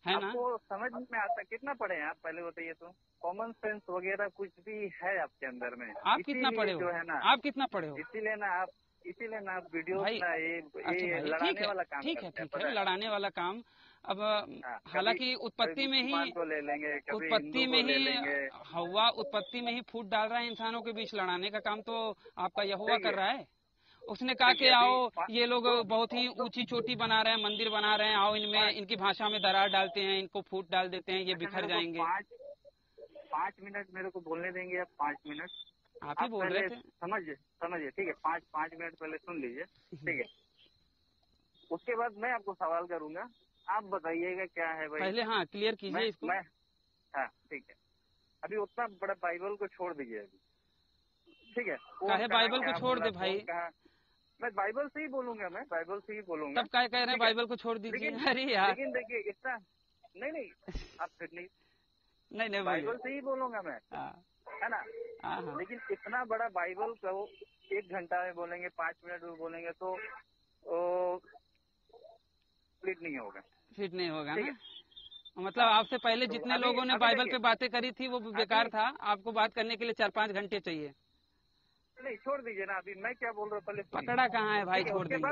है ना। आपको समझ में आता कितना पढ़े हैं आप, पहले बताइए तो। कॉमन सेंस वगैरह कुछ भी है आपके अंदर में? आप कितना पढ़े हो? जो है ना, आप कितना पढ़े हो? इसीलिए ना आप वीडियो भाई, ना अच्छा ये भाई, लड़ाने वाला काम ठीक है, करते हैं, ठीक है, पता है? लड़ाने वाला काम। अब हाँ, हालांकि उत्पत्ति में ही, मुसलमान को ले लेंगे, कभी उत्पत्ति हिंदू में को ले ही लेंगे। हव्वा उत्पत्ति में ही फूट डाल रहा है इंसानों के बीच, लड़ाने का काम तो आपका यहोवा कर रहा है। उसने कहा कि आओ, ये लोग बहुत ही ऊंची चोटी बना रहे हैं, मंदिर बना रहे हैं, आओ इनमें इनकी भाषा में दरार डालते हैं, इनको फूट डाल देते हैं, ये बिखर जाएंगे। 5 मिनट मेरे को बोलने देंगे आप? 5 मिनट आप ही बोल रहे थे। समझिए, ठीक है, 5 मिनट पहले सुन लीजिए, ठीक है। उसके बाद मैं आपको सवाल करूंगा, आप बताइएगा क्या है भाई। पहले हाँ क्लियर कीजिए इसको। हाँ, ठीक है। अभी उतना बड़ा बाइबल को छोड़ दीजिए अभी, ठीक है। काहे बाइबल को छोड़ दे भाई? मैं बाइबल से ही बोलूंगा, तब क्या कह रहे हैं बाइबल को छोड़ दीजिए? अरे यार, लेकिन देखिए इतना नहीं आप फिर नहीं बाइबल से ही बोलूंगा मैं, है ना। हाँ। लेकिन इतना बड़ा बाइबल को 1 घंटा में बोलेंगे, 5 मिनट में बोलेंगे तो फिट नहीं होगा ना। मतलब आपसे पहले जितने लोगों ने बाइबल पे बातें करी थी वो बेकार था, आपको बात करने के लिए 4-5 घंटे चाहिए। नहीं, छोड़ दीजिए ना, अभी मैं क्या बोल रहा हूँ पहले। पकड़ा कहाँ है भाई, छोड़ दीजिए।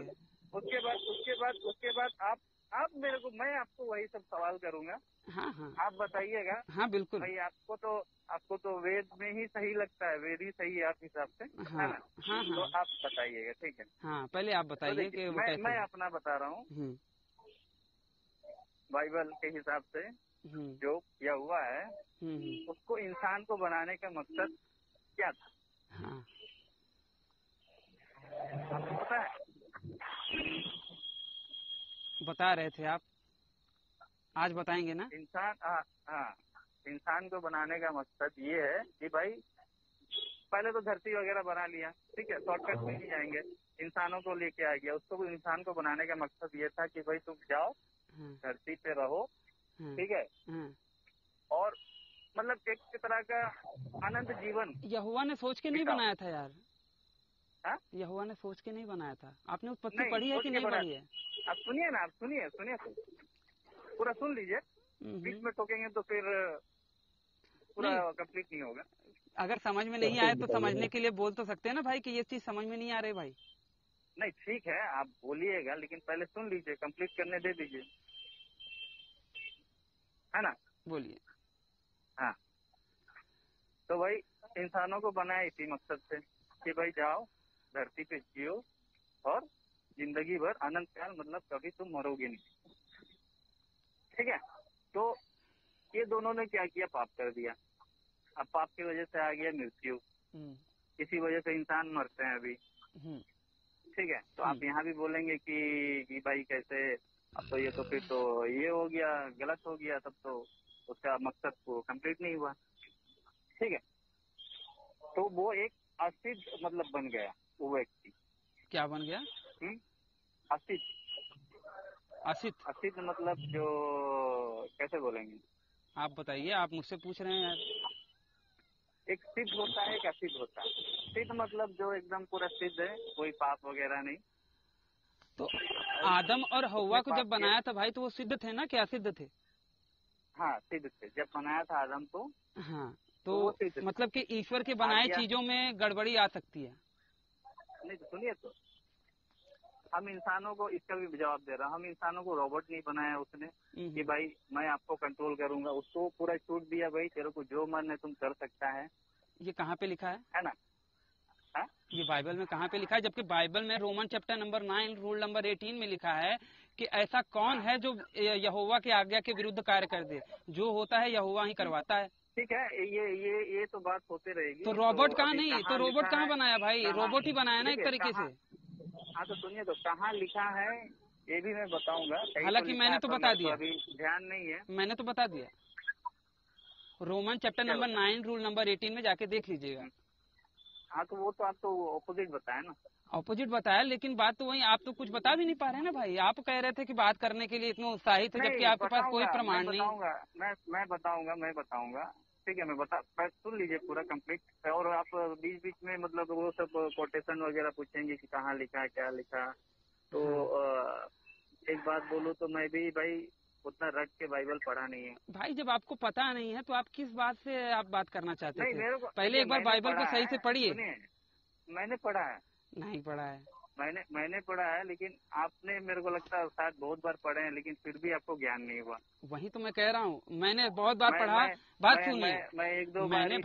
उसके बाद आप मेरे को, मैं आपको वही सब सवाल करूंगा। हाँ, आप बताइएगा। हाँ बिल्कुल भाई, आपको तो वेद में ही सही लगता है, वेद ही सही है आप हिसाब से, है ना। हाँ। तो आप बताइएगा, ठीक है। हाँ, पहले आप बताइए कि वो कैसे। मैं अपना बता रहा हूँ। बाइबल के हिसाब से जो किया हुआ है, उसको इंसान को बनाने का मकसद क्या था? हाँ, आपको पता है? बता रहे थे आप, आज बताएंगे ना? इंसान को बनाने का मकसद ये है कि भाई पहले तो धरती वगैरह बना लिया, ठीक है, शॉर्टकट में नहीं जाएंगे, इंसानों को लेके आ गया। उसको इंसान को बनाने का मकसद ये था कि भाई तुम जाओ धरती पे रहो, ठीक है, और मतलब एक तरह का आनंद जीवन। यहोवा ने सोच के नहीं बनाया था यार। हाँ? यहोवा ने सोच के नहीं बनाया था। आपने उत्पत्ति पढ़ी है कि नहीं पढ़ी है? आप सुनिए ना, आप सुनिए पूरा सुन लीजिए, बीच में टोकेंगे तो फिर पूरा कंप्लीट नहीं होगा। अगर समझ में नहीं आए तो समझने के लिए बोल तो सकते हैं ना भाई कि ये चीज समझ में नहीं आ रही भाई। नहीं ठीक है, आप बोलिएगा, लेकिन पहले सुन लीजिए, कंप्लीट करने दे दीजिए, है ना? बोलिए। हाँ, तो भाई इंसानों को बनाया इसी मकसद से कि भाई जाओ धरती पे जियो और जिंदगी भर अनंत काल, मतलब कभी तुम मरोगे नहीं, ठीक है। तो ये दोनों ने क्या किया? पाप कर दिया। अब पाप की वजह से आ गया मृत्यु, इसी वजह से इंसान मरते हैं अभी, ठीक है। तो आप यहाँ भी बोलेंगे कि भाई कैसे, अब तो ये तो फिर तो ये हो गया, गलत हो गया, तब तो उसका मकसद को कंप्लीट नहीं हुआ, ठीक है। तो वो एक असिद्ध मतलब बन गया वो व्यक्ति। क्या बन गया? असिद्ध। असिद्ध? असिद्ध मतलब जो कैसे बोलेंगे? आप बताइए, आप मुझसे पूछ रहे हैं यार। एक सिद्ध होता है, एक असिद्ध होता है। सिद्ध मतलब जो एकदम पूरा सिद्ध है, कोई पाप वगैरह नहीं। तो आदम और हव्वा को जब बनाया था भाई, तो वो सिद्ध थे ना, क्या असिद्ध थे? हाँ सिद्ध थे, जब बनाया था आदम को। हाँ, तो मतलब कि ईश्वर के बनाए चीजों में गड़बड़ी आ सकती है। नहीं तो सुनिए, तो हम इंसानों को इसका भी जवाब दे रहा हूँ, हम इंसानों को रोबोट नहीं बनाया उसने कि भाई मैं आपको कंट्रोल करूंगा। उसको पूरा छूट दिया, भाई तेरे को जो मन है तुम कर सकता है। ये कहाँ पे लिखा है ना? हा? ये बाइबल में कहाँ पे लिखा है? जबकि बाइबल में Roman chapter number 9 rule number 18 में लिखा है कि ऐसा कौन है जो यहोवा की आज्ञा के विरुद्ध कार्य कर दे। जो होता है यहोवा ही करवाता है। ठीक है, ये तो बात होते रहेगी। तो रोबोट कहाँ नहीं, तो रोबोट कहाँ बनाया भाई? रोबोट ही बनाया ना एक तरीके से। हाँ तो सुनिए, तो कहाँ लिखा है ये भी मैं बताऊंगा। हालांकि मैंने तो बता दिया, अभी ध्यान नहीं है, मैंने तो बता दिया। Roman chapter number 9 rule number 18 में जाके देख लीजिएगा। हाँ तो वो तो आप तो ऑपोजिट बताया ना। ऑपोजिट बताया, लेकिन बात तो वही, आप तो कुछ बता भी नहीं पा रहे ना भाई। आप कह रहे थे कि बात करने के लिए इतने उत्साहित है, जबकि आपके पास कोई प्रमाण नहीं। मैं बताऊंगा, ठीक है। सुन लीजिए पूरा कंप्लीट। और आप बीच बीच में मतलब वो सब कोटेशन वगैरह पूछेंगे कि कहाँ लिखा, क्या लिखा। तो एक बात बोलूं तो मैं भी भाई उतना रट के बाइबल पढ़ा नहीं है भाई। जब आपको पता नहीं है तो आप किस बात से आप बात करना चाहते थे? मेरे को पहले एक बार बाइबल को सही से पढ़िए। मैंने पढ़ा है। नहीं पढ़ा है? मैंने पढ़ा है, लेकिन आपने मेरे को लगता है शायद बहुत बार पढ़े हैं, लेकिन फिर भी आपको ज्ञान नहीं हुआ। वही तो मैं कह रहा हूँ, मैंने बहुत बार पढ़ा। बात सुनिए, मैं एक दो मैंने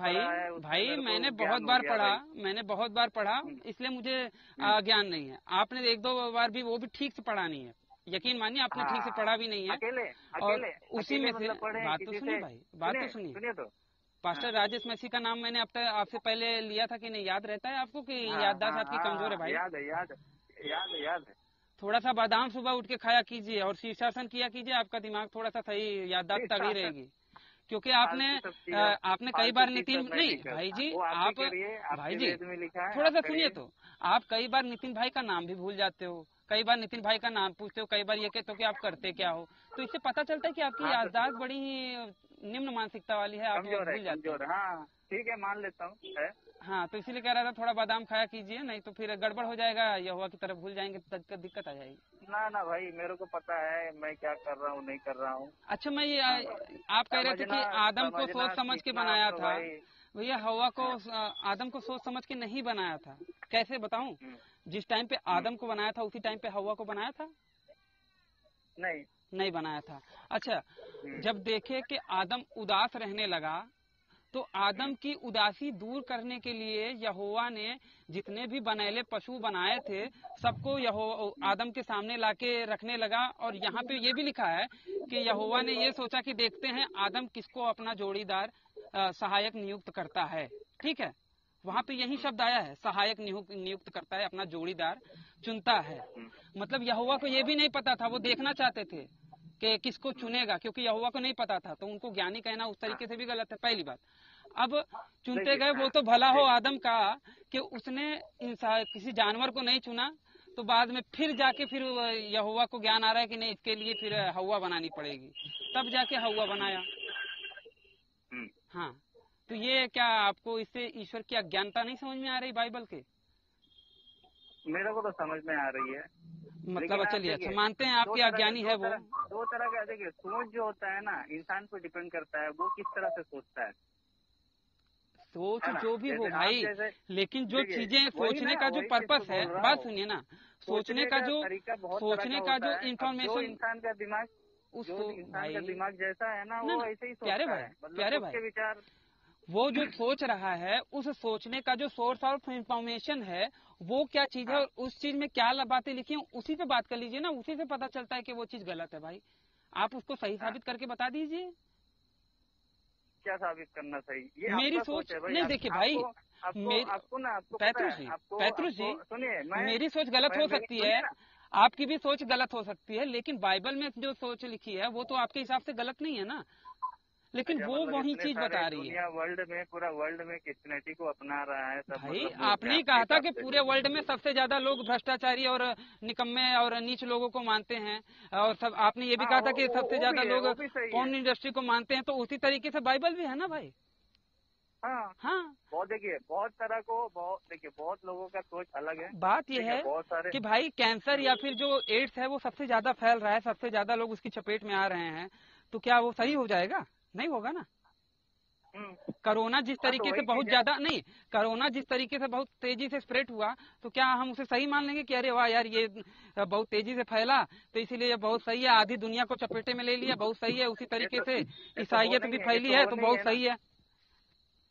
मैंने बहुत बार पढ़ा, मैंने बहुत बार पढ़ा, इसलिए मुझे ज्ञान नहीं है। आपने एक दो बार भी वो भी ठीक से पढ़ा नहीं है। यकीन मानिए आपने ठीक से पढ़ा भी नहीं है। अकेले उसी में से बात तो सुनिए भाई, बात तो सुनिए। तो पास्टर राजेश मैसी का नाम मैंने अब तक आपसे पहले लिया था कि नहीं? याद रहता है आपको कि याददाश्त आपकी कमजोर है भाई? याद है। थोड़ा सा बादाम सुबह उठ के खाया कीजिए और शीर्षासन किया कीजिए, आपका दिमाग थोड़ा सा सही, याददाश्त तगड़ी रहेगी। क्योंकि आपने कई बार नितिन नहीं भाई जी, आप भाई जी थोड़ा सा सुनिए तो, आप कई बार नितिन भाई का नाम भी भूल जाते हो, कई बार नितिन भाई का नाम पूछते हो, कई बार ये कहते हो कि आप करते क्या हो। तो इससे पता चलता है कि आपकी याददाश्त बड़ी ही निम्न मानसिकता वाली है, आप भूल जाते हो। हाँ ठीक है, मान लेता हूँ। हाँ, तो इसीलिए कह रहा था थोड़ा बादाम खाया कीजिए, नहीं तो फिर गड़बड़ हो जाएगा, यहोवा की तरफ भूल जाएंगे तो दिक्कत आ जाएगी। ना भाई, मेरे को पता है मैं क्या कर रहा हूँ, नहीं कर रहा हूँ। अच्छा, मैं ये आप कह रहे थे कि आदम को सोच समझ के बनाया था। भैया हवा को आदम को सोच समझ के नहीं बनाया था। कैसे बताऊं? जिस टाइम पे आदम को बनाया था उसी टाइम पे हवा को बनाया था? नहीं बनाया था। अच्छा, जब देखे कि आदम उदास रहने लगा तो आदम की उदासी दूर करने के लिए यहोवा ने जितने भी बनैले पशु बनाए थे सबको आदम के सामने लाके रखने लगा। और यहाँ पे ये भी लिखा है कि यहोवा ने ये सोचा कि देखते हैं आदम किसको अपना जोड़ीदार सहायक नियुक्त करता है। ठीक है, वहां पे यही शब्द आया है, सहायक नियुक्त करता है, अपना जोड़ीदार चुनता है। मतलब यहोवा को ये भी नहीं पता था, वो देखना चाहते थे कि किसको चुनेगा, क्योंकि यहोवा को नहीं पता था, तो उनको ज्ञानी कहना उस तरीके से भी गलत है, पहली बात। अब चुनते गए, वो तो भला हो आदम का कि उसने किसी जानवर को नहीं चुना, तो बाद में फिर जाके फिर यहोवा को ज्ञान आ रहा है कि नहीं, इसके लिए फिर हव्वा बनानी पड़ेगी, तब जाके हव्वा बनाया। हाँ, तो ये क्या आपको इससे ईश्वर की अज्ञानता नहीं समझ में आ रही बाइबल के? मेरे को तो समझ में आ रही है। मतलब चलिए, अच्छा मानते हैं आपके अज्ञानी है वो। दो तरह का देखिए, सोच जो होता है ना, इंसान पर डिपेंड करता है वो किस तरह से सोचता है। सोच जो भी हो भाई, लेकिन जो चीजें सोचने का जो पर्पस है, बात सुनिए ना, सोचने का जो इंफॉर्मेशन, इंसान का दिमाग, इंसान का दिमाग जैसा है ना, वो ऐसे ही सोचता है। प्यारे भाई, विचार, वो जो सोच रहा है, उस सोचने का जो सोर्स ऑफ इंफॉर्मेशन है वो क्या चीज है, और उस चीज में क्या बातें लिखी हैं, उसी पे बात कर लीजिए ना। उसी से पता चलता है कि वो चीज गलत है भाई। आप उसको सही साबित करके बता दीजिए। क्या साबित करना सही? ये मेरी सोच है भाई। नहीं, देखिए भाई, पैतृ जी सुनिए, मेरी सोच गलत हो सकती है, आपकी भी सोच गलत हो सकती है, लेकिन बाइबल में जो सोच लिखी है वो तो आपके हिसाब से गलत नहीं है ना। लेकिन वो वही चीज बता रही है। पूरा वर्ल्ड में क्रिश्चियनिटी को अपना रहा है सब। भाई आपने ही कहा था कि पूरे वर्ल्ड में सबसे ज्यादा लोग भ्रष्टाचारी और निकम्मे और नीच लोगों को मानते हैं, और सब आपने ये भी कहा था कि सबसे ज्यादा लोग पॉर्न इंडस्ट्री को मानते हैं, तो उसी तरीके से बाइबल भी है ना भाई। हाँ, बहुत देखिए, बहुत तरह को, बहुत लोगों का सोच अलग है। बात यह है कि भाई कैंसर या फिर जो एड्स है वो सबसे ज्यादा फैल रहा है, सबसे ज्यादा लोग उसकी चपेट में आ रहे हैं, तो क्या वो सही हो जाएगा? नहीं होगा ना। कोरोना जिस तरीके से बहुत ज्यादा नहीं, कोरोना जिस तरीके से बहुत तेजी से स्प्रेड हुआ, तो क्या हम उसे सही मान लेंगे कि अरे वाह यार ये बहुत तेजी से फैला तो इसीलिए बहुत सही है, आधी दुनिया को चपेटे में ले लिया, बहुत सही है। उसी तरीके से ईसाइयत भी फैली है तो बहुत सही है।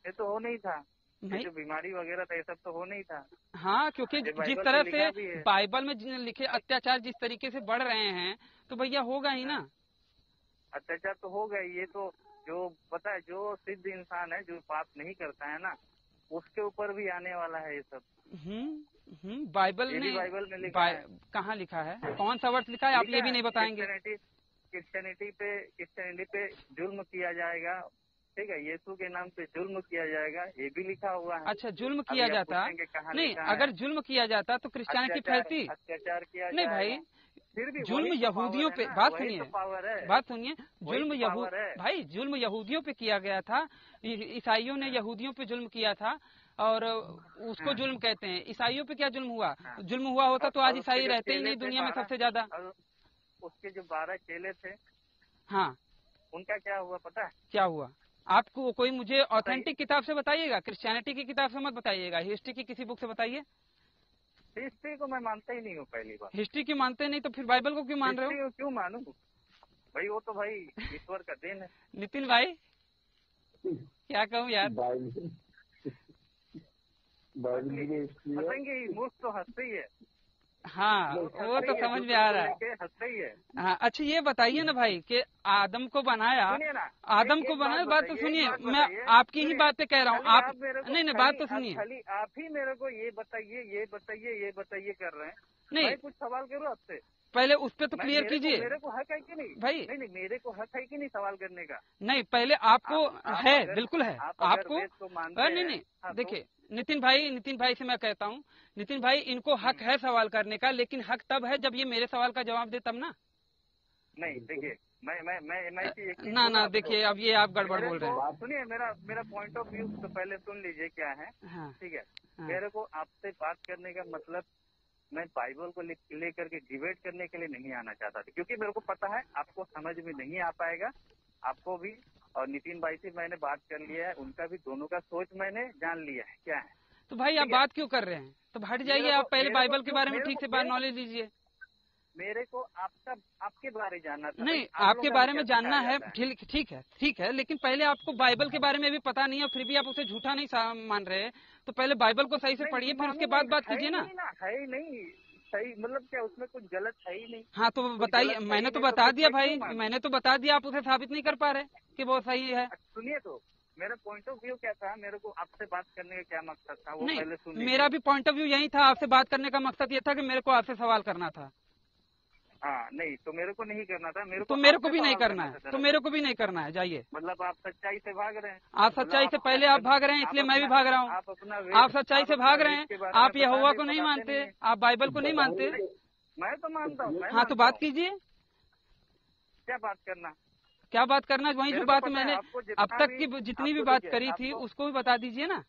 ये तो हो नहीं था, नहीं जो बीमारी वगैरह था ये सब तो हो नहीं था। हाँ, क्योंकि जिस तरह से बाइबल में लिखे अत्याचार जिस तरीके से बढ़ रहे हैं, तो भैया होगा ही ना। अत्याचार तो हो गए। ये तो जो पता है, जो सिद्ध इंसान है, जो पाप नहीं करता है ना, उसके ऊपर भी आने वाला है ये सब। बाइबल में लिखा है। कहाँ लिखा है? कौन सा वर्ष लिखा है? आप ये भी नहीं बताएंगे। क्रिश्चियनिटी पे जुल्म किया जाएगा, ठीक है, यीशु के नाम पे जुल्म किया जाएगा, ये भी लिखा हुआ है। अच्छा, जुल्म किया जाता नहीं, अगर जुल्म किया जाता तो क्रिश्चियनिटी फैलती। अत्याचार किया नहीं भाई, फिर भी जुल्म यहूदियों पे, बात सुनिए, जुल्म यहूदियों पे किया गया था। ईसाइयों ने यहूदियों पे जुल्म किया था और उसको जुल्म कहते हैं। ईसाइयों पे क्या जुल्म हुआ? जुल्म हुआ होता तो आज ईसाई रहते ही नहीं दुनिया में सबसे ज्यादा। उसके जो 12 चेले थे, हाँ, उनका क्या हुआ पता है? क्या हुआ? आपको कोई मुझे ऑथेंटिक किताब से बताइएगा, क्रिश्चियनिटी की किताब से मत बताइएगा, हिस्ट्री की किसी बुक से बताइए। हिस्ट्री को मैं मानता ही नहीं हूँ। पहली बात, हिस्ट्री की मानते नहीं तो फिर बाइबल को क्यों मान रहे हो? क्यों मानूं भाई, वो तो भाई ईश्वर का देन है। नितिन भाई क्या कहूँ यार, हंसेंगे, मूर्ख तो हंसते ही है। हाँ, वो तो समझ में आ रहा है, हंसते ही है। हाँ, अच्छा ये बताइए ना भाई कि आदम को बनाया, बात तो सुनिए, मैं आपकी ही बात पे कह रहा हूँ। आप नहीं, बात तो सुनिए। खाली आप ही मेरे को ये बताइए कर रहे हैं। नहीं, कुछ सवाल करो आपसे, पहले उस पे तो क्लियर कीजिए। मेरे को हक है कि नहीं भाई? नहीं, मेरे को हक है कि नहीं सवाल करने का? नहीं, पहले आपको है, बिल्कुल है आपको। नहीं, देखिए नितिन भाई से मैं कहता हूँ, नितिन भाई इनको हक है सवाल करने का, लेकिन हक तब है जब ये मेरे सवाल का जवाब दे तब ना। नहीं देखिए, मैं ना देखिए, अब ये आप गड़बड़ बोल रहे हैं। सुनिए, मेरा पॉइंट ऑफ व्यू तो पहले सुन लीजिए क्या है। ठीक है, मेरे को आपसे बात करने का मतलब, मैं बाइबल को लेकर के डिबेट करने के लिए नहीं आना चाहता था, क्योंकि मेरे को पता है आपको समझ में नहीं आ पाएगा, आपको भी। और नितिन भाई से मैंने बात कर लिया है, उनका भी, दोनों का सोच मैंने जान लिया है क्या है। तो भाई आप बात क्यों कर रहे हैं? तो हट जाइए, आप पहले बाइबल के बारे में ठीक से नॉलेज लीजिए। मेरे को आपके बारे जानना था। नहीं, आपके बारे में जानना है, ठीक है, लेकिन पहले आपको बाइबल के बारे में भी पता नहीं है, फिर भी आप उसे झूठा नहीं मान रहे, तो पहले बाइबल को सही से पढ़िए, फिर उसके बाद बात कीजिए ना। है ही नहीं, सही मतलब क्या उसमें कुछ गलत है ही नहीं। हाँ तो कुछ बताइए, गलत है ही मैंने तो नहीं बता मैं दिया क्यों भाई, मानूं? मैंने तो बता दिया, आप उसे साबित नहीं कर पा रहे कि वो सही है। सुनिए तो मेरा पॉइंट ऑफ व्यू क्या था, मेरे को आपसे बात करने का क्या मकसद था वो नहीं, पहले सुनिए। मेरा भी पॉइंट ऑफ व्यू यही था, आपसे बात करने का मकसद ये था कि मेरे को आपसे सवाल करना था। हाँ नहीं तो मेरे को नहीं करना था, मेरे तो को मेरे को आपसे भी नहीं सवाल करना है, था तो दरअसल। मेरे को भी नहीं करना है, जाइए। मतलब आप सच्चाई से भाग रहे हैं। आप मतलब सच्चाई से पहले आप भाग रहे हैं, इसलिए मैं भी भाग रहा हूँ। आप अपना आप सच्चाई से भाग रहे हैं, आप यहोवा को नहीं बताते मानते, नहीं आप बाइबल को नहीं मानते। मैं तो मानता हूँ। हाँ तो बात कीजिए, क्या बात करना, क्या बात करना, वही जो मेरे को बात पता है, मैंने आपको जितना अब तक भी- की जितनी भी आपको बात देखिए, करी थी आपको- उसको भी बता दीजिए ना।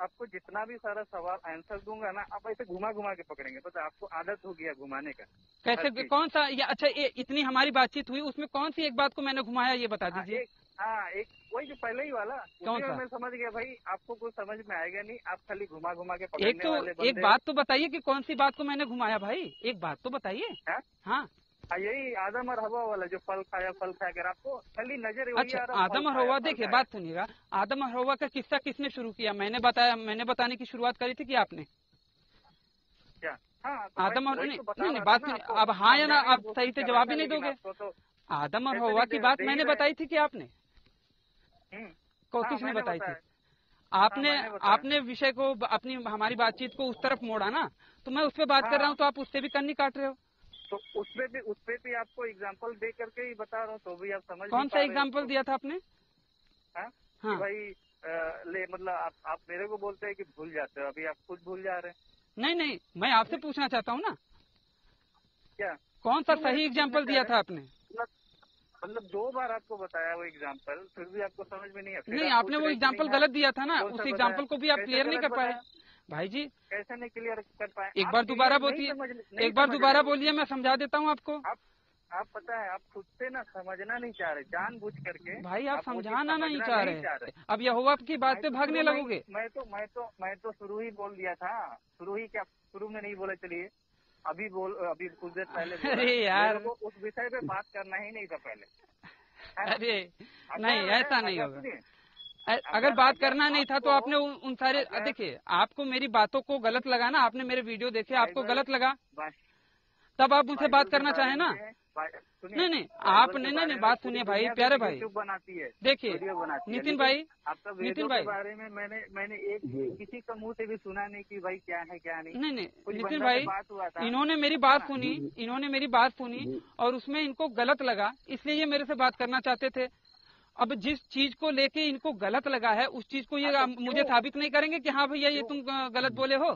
आपको जितना भी सारा सवाल आंसर दूंगा ना, आप ऐसे घुमा घुमा के पकड़ेंगे, पता आपको आदत हो गया घुमाने का। हर कैसे, चीज। कौन सा या अच्छा इतनी हमारी बातचीत हुई, उसमें कौन सी एक बात को मैंने घुमाया, ये बता दीजिए। एक वही जो पहले ही वाला, कौन उसी में सा? मैं समझ गया भाई, आपको कुछ समझ में आएगा नहीं, आप खाली घुमा घुमा के एक पकड़ने वाले तो बंदे एक बात तो बताइए कि कौन सी बात को मैंने घुमाया भाई, एक बात तो बताइए। हैं? हाँ यही आदम और हवा वाला जो फल खाया, अगर आपको खाली नजर वही अच्छा, आ रहा, आदम फल और खाया, हवा, फल देखिए खाया। बात सुनिएगा, आदम और हवा का किस्सा किसने शुरू किया? मैंने बताया, मैंने बताने की शुरुआत करी थी कि आपने? क्या? हाँ तो आदम और वही नहीं तो बता नहीं रहा था बात ना सुनिए, आपको, अब हाँ या ना, समझाने की आप कोशिश सही से कर जवाब रहा ही नहीं था, लेकिन दोगे। आपको तो आदम और कैसे हवा नहीं की दे- बात दे ही मैंने रहे। बताई थी कि आपने? हाँ, किसने मैंने बताई थी? बताया। आपने मैंने बताया। आपने विषय को, अपनी हमारी बातचीत को उस तरफ मोड़ा ना, तो मैं उस पर बात कर रहा हूँ, तो आप उससे भी कन्नी काट रहे हो। तो उसपे भी आपको एग्जांपल दे करके ही बता रहा हूँ, तो भी आप समझ कौन नहीं सा पा रहे एग्जाम्पल हो। दिया था आपने? हाँ? हाँ कि भाई ले मतलब आप मेरे को बोलते हैं कि भूल जाते हो, अभी आप खुद भूल जा रहे हैं। नहीं नहीं, मैं आपसे पूछना चाहता हूँ ना, क्या? कौन सा क्यों मेरे सही को एग्जाम्पल पूछना दिया चाह था रहे आपने? हैं? मतलब 2 बार आपको बताया वो एग्जांपल, फिर भी आपको समझ में नहीं आया। फिर नहीं, आप आपने पूछ वो रहे कि एग्जाम्पल नहीं गलत दिया था ना, कौन सा उस बताया? एग्जाम्पल को भी आप कैसे क्लियर नहीं गलत कर पाए। बताया? भाई जी कैसे नहीं क्लियर कर पाए? एक आप बार दोबारा clear नहीं बोलिए, नहीं एक बार समझ दोबारा रहे हो। बोलिए, मैं समझा देता हूँ आपको। आप पता है, आप खुद से ना समझना नहीं चाह रहे, जानबूझ करके। भाई आप वो चीज समझाना नहीं समझना चाह नहीं रहे, अब यहोवा की बात पे भागने लगोगे। मैं तो शुरू ही बोल दिया था। शुरू में नहीं बोला, चलिए अभी कुछ देर पहले बोला। अरे यार, मेरे को उस विषय पे बात करना ही नहीं था पहले। अरे नहीं, ऐसा नहीं होगा। सुनिए, अगर बात करना नहीं था तो आपको- आपने उन सारे, अगर- देखिए आपको मेरी बातों को गलत लगा ना, आपने मेरे वीडियो देखे, आपको बाइबल- गलत लगा, बा- तब आप मुझसे बात बाइबल के करना बारे चाहे ना। में- सुनिए, नहीं नहीं, बाइबल आपने के नहीं बारे नहीं में बात पूरी सुनिए भाई, दुनिया प्यारे देखिए, भाई, YouTube बनाती है, देखिए वीडियो बनाती है, नितिन लेकिन भाई, आपका नितिन वेदों भाई, के बारे में मैंने एक किसी का मुंह से भी सुना नहीं कि भाई क्या है क्या नहीं। नहीं नहीं कुछ नितिन बंदा भाई, से बात हुआ था। इन्होंने मेरी बात सुनी, इन्होंने मेरी बात सुनी और उसमें इनको गलत लगा, इसलिए ये मेरे से बात करना चाहते थे। अब जिस चीज को लेके इनको गलत लगा है, उस चीज को ये मुझे साबित नहीं करेंगे कि हाँ भैया ये तुम गलत बोले हो।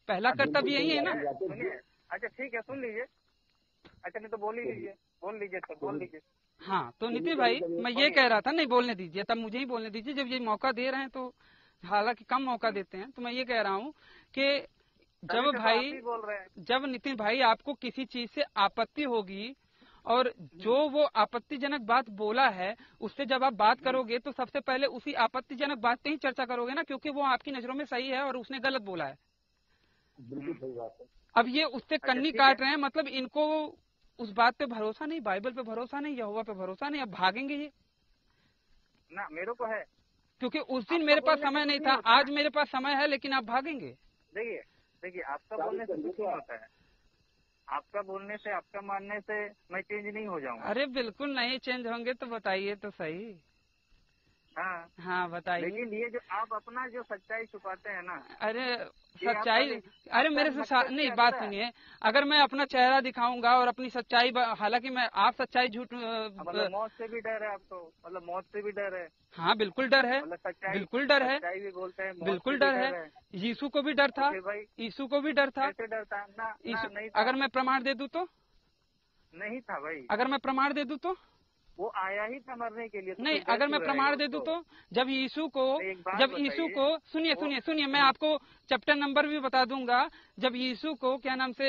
पहला कर्तव्य यही है ना। सुनिए, अच्छा ठीक है, सुन लीजिए। अच्छा नहीं तो बोल ही लीजिए, बोल लीजिए। हाँ तो नितिन भाई, मैं ये कह रहा था, नहीं बोलने दीजिए, तब मुझे ही बोलने दीजिए, जब ये मौका दे रहे हैं तो, हालांकि कम मौका देते हैं, तो मैं ये कह रहा हूँ कि जब भाई, बोल रहे हैं। जब नितिन भाई आपको किसी चीज से आपत्ति होगी और जो वो आपत्तिजनक बात बोला है उससे जब आप बात करोगे तो सबसे पहले उसी आपत्तिजनक बात पे ही चर्चा करोगे ना, क्योंकि वो आपकी नजरों में सही है और उसने गलत बोला है। बिल्कुल सही बात है। अब ये उससे कन्नी काट रहे हैं, मतलब इनको उस बात पे भरोसा नहीं, बाइबल पे भरोसा नहीं, यहोवा पे भरोसा नहीं, अब भागेंगे ये ना। मेरे को है, क्योंकि उस दिन मेरे पास समय नहीं था, आज मेरे पास समय है, लेकिन आप भागेंगे। देखिए आपका बोलने से कुछ नहीं होता है। आपका बोलने से, आपका मानने से मैं चेंज नहीं हो जाऊंगा। अरे बिल्कुल नहीं चेंज होंगे, तो बताइए तो सही। हाँ बताइए। लेकिन ये जो आप अपना जो सच्चाई छुपाते हैं ना, अरे सच्चाई, अरे मेरे से नहीं, बात सुनिए, अगर मैं अपना चेहरा दिखाऊंगा और अपनी सच्चाई, हालांकि मैं, आप सच्चाई झूठ, मतलब मौत से भी डर है आपको? मतलब मौत से भी डर है? हाँ बिल्कुल डर है, मतलब सच्चाई, बिल्कुल डर है, सच्चाई भी बोलते हैं, बिल्कुल डर है। यीशु को भी डर था, भाई यीशु को भी डर था। कैसे डर था? ना नहीं था। अगर मैं प्रमाण दे दूं तो? नहीं था भाई। अगर मैं प्रमाण दे दूं तो? वो आया ही था मरने के लिए। नहीं, अगर मैं प्रमाण दे दूं तो? जब यीशु को सुनिए, मैं आपको चैप्टर नंबर भी बता दूंगा। जब यीशु को क्या नाम से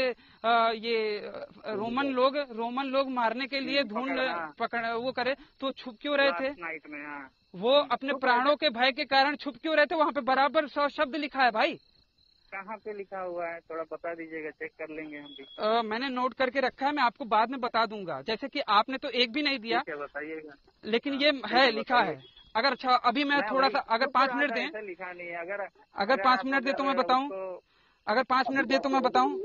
ये रोमन लोग मारने के लिए ढूंढ पकड़ वो करे, तो छुप क्यों रहे थे? नाइट में, हाँ। वो अपने प्राणों के भय के कारण छुप क्यों रहे थे? वहाँ पे बराबर 100 शब्द लिखा है भाई। कहाँ पे लिखा हुआ है? थोड़ा बता दीजिएगा, चेक कर लेंगे हम भी। मैंने नोट करके रखा है, मैं आपको बाद में बता दूंगा। जैसे कि आपने तो एक भी नहीं दिया, बताइएगा, लेकिन ये है लिखा है। अगर अभी मैं थोड़ा सा, अगर 5 मिनट दें, लिखा नहीं है। अगर 5 मिनट दे तो मैं बताऊं। अगर 5 मिनट दे तो मैं बताऊं?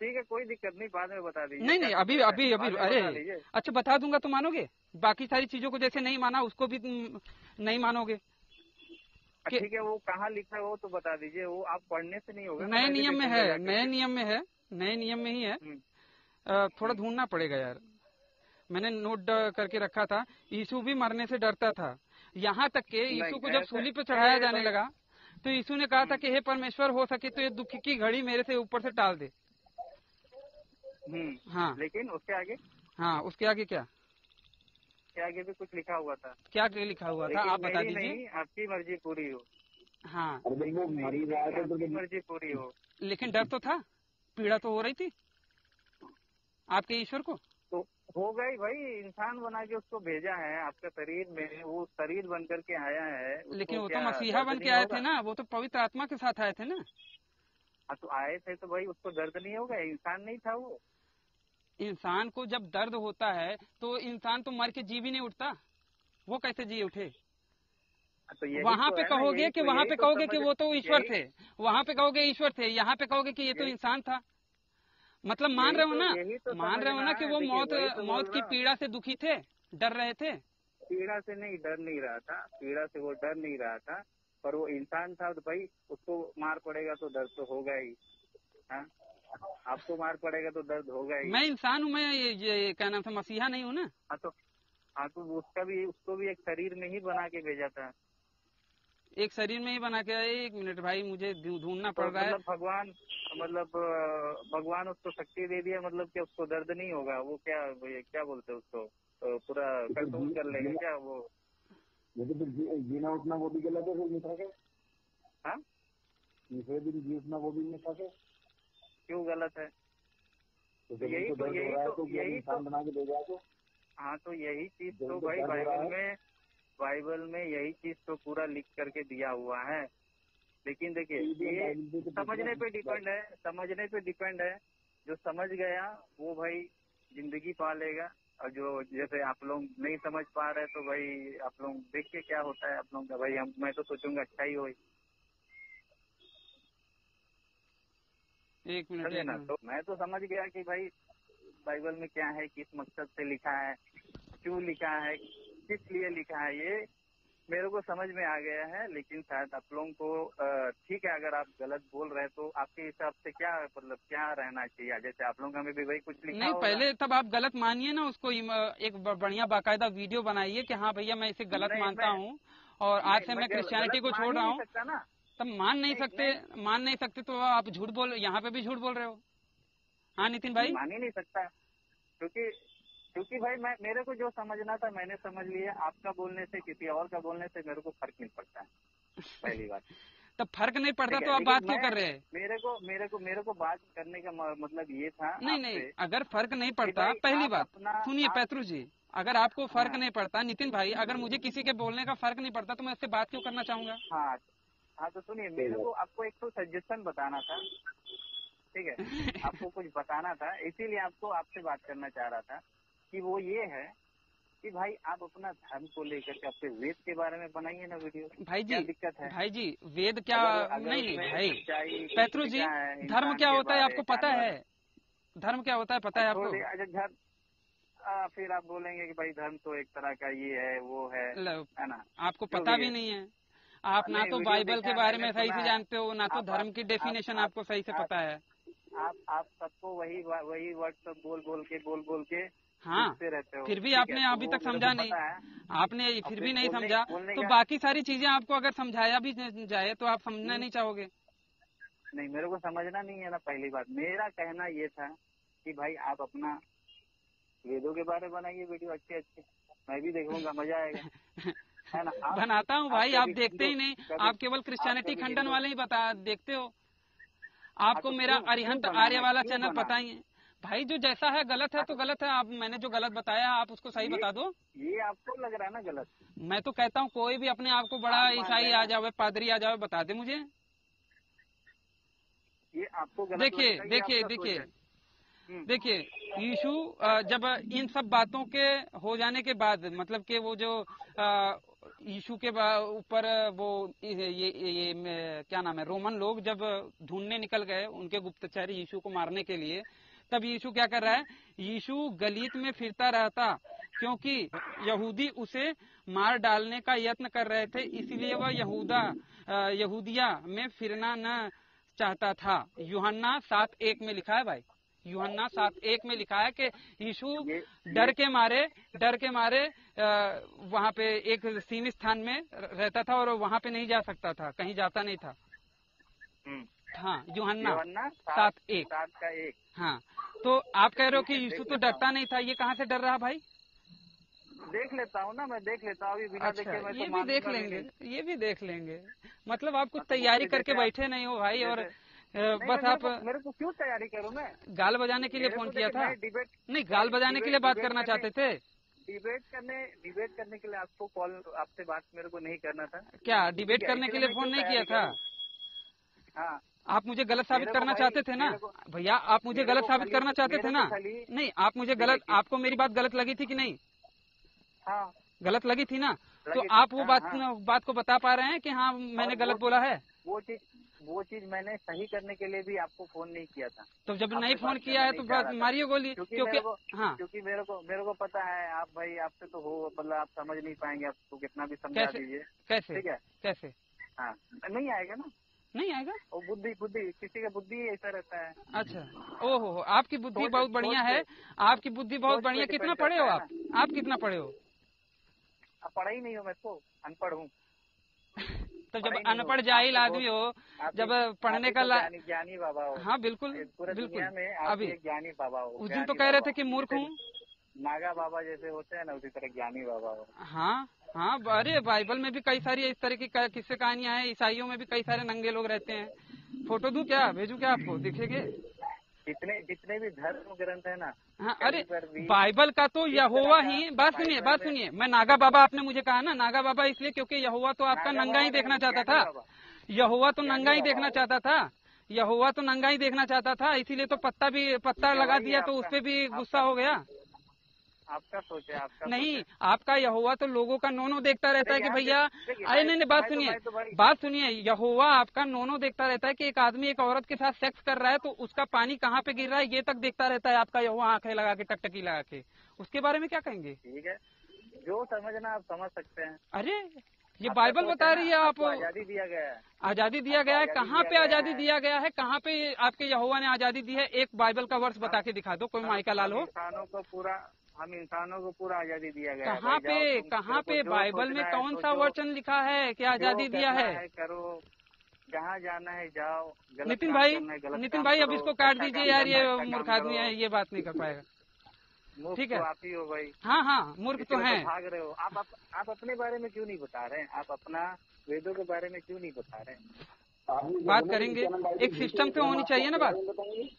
ठीक है, कोई दिक्कत नहीं, बाद में बता दीजिए। नहीं नहीं, अभी अभी अभी अरे अच्छा बता दूंगा तो मानोगे? बाकी सारी चीजों को जैसे नहीं माना उसको भी नहीं मानोगे? ठीक है, वो कहाँ लिखा है वो तो बता दीजिए, वो आप पढ़ने से नहीं होगा। नए नियम में है, नए नियम में है, नए नियम में ही है। थोड़ा ढूंढना पड़ेगा यार, मैंने नोट करके रखा था। यीशु भी मरने से डरता था, यहाँ तक के यीशु को जब सूली पे चढ़ाया जाने लगा तो यीशु ने कहा था कि हे परमेश्वर, हो सके तो ये दुख की घड़ी मेरे से ऊपर से टाल दे। हाँ, लेकिन उसके आगे, हाँ उसके आगे क्या, के आगे भी कुछ लिखा हुआ था? क्या लिखा हुआ था आप बता दीजिए। आपकी मर्जी पूरी हो। हाँ, आपकी मर्जी पूरी हो। लेकिन डर तो था, पीड़ा तो हो रही थी आपके ईश्वर को। तो हो गई भाई, इंसान बना के उसको भेजा है आपके शरीर में, वो शरीर बन करके आया है। लेकिन वो तो मसीहा बन के आए थे ना, वो तो पवित्र आत्मा के साथ आए थे ना। हाँ तो आए थे तो भाई उसको दर्द नहीं होगा? इंसान नहीं था वो? इंसान को जब दर्द होता है तो इंसान तो मर के जी भी नहीं उठता, वो कैसे जी उठे? तो वहाँ पे कहोगे कि वहाँ पे कहोगे कि वो तो ईश्वर थे, वहाँ पे कहोगे ईश्वर थे, यहाँ पे कहोगे कि ये तो इंसान था। मतलब मान रहे हो ना, मान रहे हो ना कि वो मौत की पीड़ा से दुखी थे, डर रहे थे? पीड़ा से नहीं, डर नहीं रहा था, पीड़ा से वो डर नहीं रहा था, पर वो इंसान था तो भाई उसको मार पड़ेगा तो दर्द तो होगा ही। हाँ, आपको मार पड़ेगा तो दर्द होगा ही। मैं इंसान हूँ, मैं ये क्या नाम था, मसीहा नहीं हूँ ना। हाँ तो उसको भी एक शरीर में ही बना के भेजा था। एक शरीर में ही बना के? एक मिनट भाई, मुझे ढूंढना पड़ रहा है। भगवान उसको शक्ति दे दिया, मतलब कि उसको दर्द नहीं होगा। वो क्या बोलते हैं उसको, पूरा कंट्रोल कर लेगा क्या वो? जीना उठना वो भी गलत है फिर मिठा के? हाँ, दूसरे दिन जी उठना वो भी मिठा के क्यों गलत है? तो यही इंसान बना के भेजा तो। हाँ तो यही चीज तो भाई बाइबल में यही चीज तो पूरा लिख करके दिया हुआ है। लेकिन देखिए, ये समझने पे डिपेंड है। जो समझ गया वो भाई जिंदगी पा लेगा, और जो जैसे आप लोग नहीं समझ पा रहे तो भाई आप लोग देख के क्या होता है आप लोग का। भाई मैं तो सोचूंगा अच्छा ही हो। एक मिनट ना, तो मैं तो समझ गया कि भाई बाइबल में क्या है, किस मकसद से लिखा है, क्यों लिखा है, किस लिए लिखा है, ये मेरे को समझ में आ गया है। लेकिन शायद आप लोगों को ठीक है, अगर आप गलत बोल रहे हैं तो आपके हिसाब से क्या मतलब क्या रहना चाहिए? जैसे आप लोगों में भी भाई कुछ लिखा नहीं, पहले तब आप गलत मानिए ना उसको, एक बढ़िया बाकायदा वीडियो बनाइए कि हाँ भैया मैं इसे गलत मानता हूँ और आज से मैं क्रिश्चियनिटी को छोड़ रहा हूँ। तब मान नहीं सकते तो आप झूठ बोल, यहाँ पे भी झूठ बोल रहे हो। हाँ नितिन भाई, मान ही नहीं सकता क्योंकि भाई मेरे को जो समझना था मैंने समझ लिया। आपका बोलने से, किसी और का बोलने से मेरे को फर्क नहीं पड़ता है, पहली बात। तब फर्क नहीं पड़ता तो आप बात क्यों कर रहे हैं? मेरे को बात करने का मतलब ये था। नहीं, अगर फर्क नहीं पड़ता, पहली बात सुनिए पेट्रू जी, अगर आपको फर्क नहीं पड़ता, नितिन भाई अगर मुझे किसी के बोलने का फर्क नहीं पड़ता तो मैं उससे बात क्यों करना चाहूंगा? हाँ तो सुनिए, मेरे को आपको एक तो सजेशन बताना था, ठीक है? आपको कुछ बताना था, इसीलिए आपसे बात करना चाह रहा था कि वो ये है कि भाई आप अपना धर्म को लेकर के अपने वेद के बारे में बनाइए ना वीडियो। भाई जी, क्या दिक्कत है? भाई जी वेद क्या? नहीं भाई पेट्रू जी, धर्म क्या होता है आपको पता है? धर्म क्या होता है पता है आपको? फिर आप बोलेंगे कि भाई धर्म तो एक तरह का ये है वो है ना? आपको पता भी नहीं है। आप ना तो बाइबल के बारे में सही से जानते हो, ना तो धर्म की डेफिनेशन आपको सही से पता है। आप सबको वही वर्ड सब बोल के हाँ, रहते हो। फिर भी आपने अभी तक समझा नहीं, आपने फिर भी नहीं समझा तो बाकी सारी चीजें आपको अगर समझाया भी जाए तो आप समझना नहीं चाहोगे। नहीं, मेरे को समझना नहीं है ना। पहली बात मेरा कहना ये था कि भाई आप अपना वेदों के बारे में बनाइए वीडियो अच्छे, मैं भी देखूंगा, मजा आएगा, है ना? बनाता हूँ भाई, आप देखते ही नहीं, आप केवल क्रिश्चियनिटी खंडन वाले ही देखते हो। आपको मेरा अरिहंत आर्य वाला चैनल पता ही है भाई। जो जैसा है गलत है तो गलत है। आप मैंने जो गलत बताया आप उसको सही बता दो। ये आपको लग रहा है ना गलत? मैं तो कहता हूँ कोई भी अपने आप को बड़ा ईसाई आ जावे, पादरी आ जावे, बता दे मुझे। ये आपको गलत देखिए देखिए यीशु जब इन सब बातों के हो जाने के बाद, मतलब कि वो जो यीशु के ऊपर वो ये क्या नाम है, रोमन लोग जब ढूंढने निकल गए उनके गुप्तचर यीशु को मारने के लिए, तब यीशु क्या कर रहा है, यीशु गलीत में फिरता रहता, क्योंकि यहूदी उसे मार डालने का यत्न कर रहे थे, इसलिए वह यहूदिया में फिरना न चाहता था। यूहन्ना 7:1 में लिखा है भाई, यूहन्ना 7:1 में लिखा है कि यीशु डर के मारे वहाँ पे एक सीमित स्थान में रहता था और वहाँ पे नहीं जा सकता था, कहीं जाता नहीं था। हाँ, यूहन्ना 7:1। हाँ, तो आप कह रहे हो कि यीशु तो डरता नहीं था, ये कहाँ से डर रहा भाई? देख लेता हूँ ना, मैं देख लेता हूँ, बिना अच्छा, देखे मैं तो ये भी देख लेंगे। मतलब आप कुछ तैयारी करके बैठे नहीं हो भाई, और बस आप मेरे को क्यों तैयारी करूँ मैं? गाल बजाने के लिए फोन किया था? नहीं, गाल बजाने के लिए बात करना चाहते थे? डिबेट करने के लिए आपको कॉल, आपसे बात मेरे को नहीं करना था। क्या डिबेट करने के लिए फोन नहीं किया था? हाँ, आप मुझे गलत साबित करना चाहते थे ना भैया, आप मुझे गलत साबित करना चाहते थे ना? नहीं, आप मुझे गलत, आपको मेरी बात गलत लगी थी कि नहीं? हाँ, गलत लगी थी ना, तो आप वो बात को बता पा रहे हैं कि हाँ मैंने गलत बोला है? वो चीज मैंने सही करने के लिए भी आपको फोन नहीं किया था। तो जब नहीं फोन किया है तो मारिए गोली, क्योंकि मेरे को पता है आप भाई, आपसे तो हो, मतलब आप समझ नहीं पाएंगे, आपको कितना भी समझा दीजिए। कैसे? ठीक है, कैसे? हाँ, नहीं आएगा ना, नहीं आएगा। वो बुद्धि किसी का बुद्धि ऐसा रहता है। अच्छा, ओहो, आपकी बुद्धि बहुत बढ़िया है, आपकी बुद्धि बहुत बढ़िया। कितना पढ़े हो आप कितना पढ़े हो? पढ़ा ही नहीं हो, मैं तो अनपढ़ हूँ। तो जब अनपढ़ जाहिल आदमी हो, जब पढ़ने का ज्ञानी बाबा हो। हाँ बिल्कुल पूरे दुनिया में अभी ज्ञानी बाबा हो। उस दिन तो कह रहे थे कि मूर्ख हूँ। नागा बाबा जैसे होते हैं ना, उसी तरह ज्ञानी बाबा हो। हाँ हाँ, अरे बाइबल में भी कई सारी इस तरह की किस्से कहानियां हैं, ईसाइयों में भी कई सारे नंगे लोग रहते हैं। फोटो दूं क्या, भेजू क्या आपको, दिखेंगे? जितने भी धर्म ग्रंथ है ना। हाँ, अरे बाइबल का तो यहोवा ही, बात सुनिए, मैं नागा बाबा, आपने मुझे कहा ना नागा बाबा इसलिए क्योंकि यहोवा तो आपका नंगा ही देखना चाहता था, यहोवा तो नंगा ही देखना चाहता था, यहोवा तो नंगा ही देखना चाहता था, इसीलिए तो पत्ता लगा दिया, तो उसपे भी गुस्सा हो गया। आपका सोच है, आपका नहीं, आपका यहोवा तो लोगों का नोनो देखता रहता है कि भैया, अरे नहीं, बात सुनिए, यहोवा आपका नोनो देखता रहता है कि एक आदमी एक औरत के साथ सेक्स कर रहा है तो उसका पानी कहाँ पे गिर रहा है, ये तक देखता रहता है आपका यहोवा, आंखें लगा के, टकटकी लगा के। उसके बारे में क्या कहेंगे? ठीक है, जो समझना आप समझ सकते हैं। अरे ये बाइबल बता रही है, आप आजादी दिया गया है, आजादी दिया गया है, कहाँ पे आजादी दिया गया है, कहाँ पे आपके यहोवा ने आजादी दी है? एक बाइबल का वर्ष बता के दिखा दो, कोई माइका लाल हो। हम इंसानों को पूरा आजादी दिया गया है। कहाँ पे बाइबल में कौन सा वचन लिखा है कि आजादी दिया है? करो, जहाँ जाना है जाओ। नितिन भाई अब इसको काट दीजिए यार, ये मूर्ख आदमी है, ये बात नहीं कर पाएगा। ठीक है, आप ही हो भाई। हाँ, मूर्ख तो है। भाग रहे हो आप अपने बारे में क्यों नहीं बता रहे हैं? आप अपना वेदों के बारे में क्यों नहीं बता रहे हैं? बात करेंगे, एक सिस्टम तो होनी चाहिए ना बात,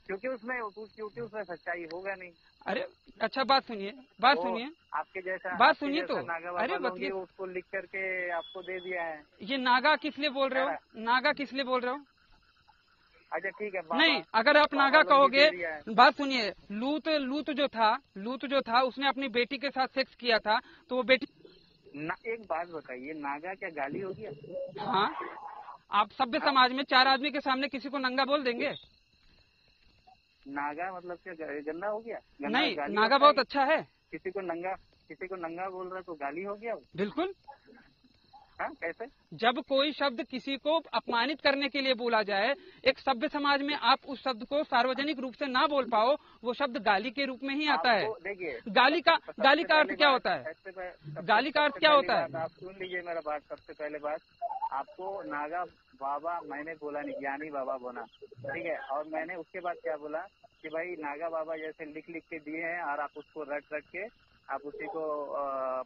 क्योंकि उसमें सच्चाई होगा नहीं। अरे अच्छा, बात सुनिए आपके जैसा, बात सुनिए तो, अरे बताइए, उसको लिख करके आपको दे दिया है। ये नागा किस लिए बोल रहे हो? नागा किस लिए बोल रहे हो? अच्छा ठीक है, नहीं, अगर आप नागा कहोगे, बात सुनिए, लूत जो था उसने अपनी बेटी के साथ सेक्स किया था, तो वो बेटी एक बात बताइए, नागा क्या गाली हो गया? हाँ, आप सभ्य समाज में 4 आदमी के सामने किसी को नंगा बोल देंगे? नागा मतलब क्या गंदा हो गया? नहीं, नागा बहुत अच्छा है। किसी को नंगा बोल रहा तो गाली हो गया? बिल्कुल। हाँ, कैसे? जब कोई शब्द किसी को अपमानित करने के लिए बोला जाए, एक सभ्य समाज में आप उस शब्द को सार्वजनिक रूप से ना बोल पाओ, वो शब्द गाली के रूप में ही आता है। देखिए, गाली का अर्थ क्या होता है? गाली का अर्थ क्या होता है? आप सुन लीजिए मेरा बात। सबसे पहले बात, आपको नागा बाबा मैंने बोला नहीं, ज्ञानी बाबा बोला, ठीक है? और मैंने उसके बाद क्या बोला कि भाई नागा बाबा जैसे लिख के दिए हैं और आप उसको रट के आप उसी को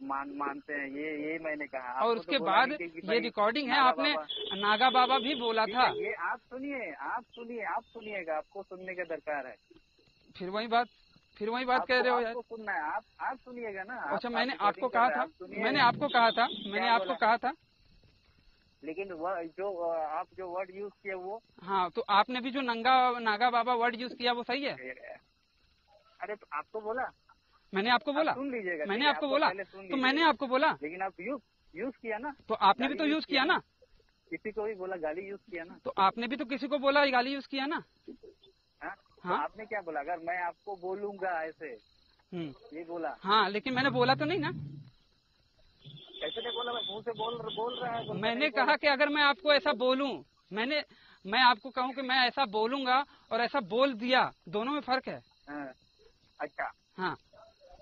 मानते हैं, ये मैंने कहा। और उसके बाद ये रिकॉर्डिंग है, आपने नागा बाबा भी बोला था। ये आप सुनिएगा, आपको सुनने का दरकार है। फिर वही बात कह रहे हो यार। आपको सुनना है, आप सुनिएगा ना। अच्छा, मैंने आपको कहा था, लेकिन आप जो वर्ड यूज किया वो, हाँ, तो आपने भी जो नागा बाबा वर्ड यूज किया वो सही है? अरे तो आपको बोला, मैंने आपको बोला, सुन लीजिएगा, मैंने आपको बोला, तो मैंने आपको बोला, लेकिन आप यूज किया ना, तो आपने भी तो यूज किया ना, किसी को भी बोला गाली यूज किया ना, तो आपने भी तो किसी को बोला गाली यूज किया ना। हाँ? तो हाँ आपने क्या बोला, अगर मैं आपको बोलूंगा ऐसे, ये बोला, हाँ, लेकिन मैंने बोला तो नहीं ना। कैसे नहीं बोला, मैं मुंह से बोल रहा है, मैंने कहा कि अगर मैं आपको ऐसा बोलूं, मैं आपको कहूं कि मैं ऐसा बोलूंगा और ऐसा बोल दिया, दोनों में फर्क है। अच्छा हाँ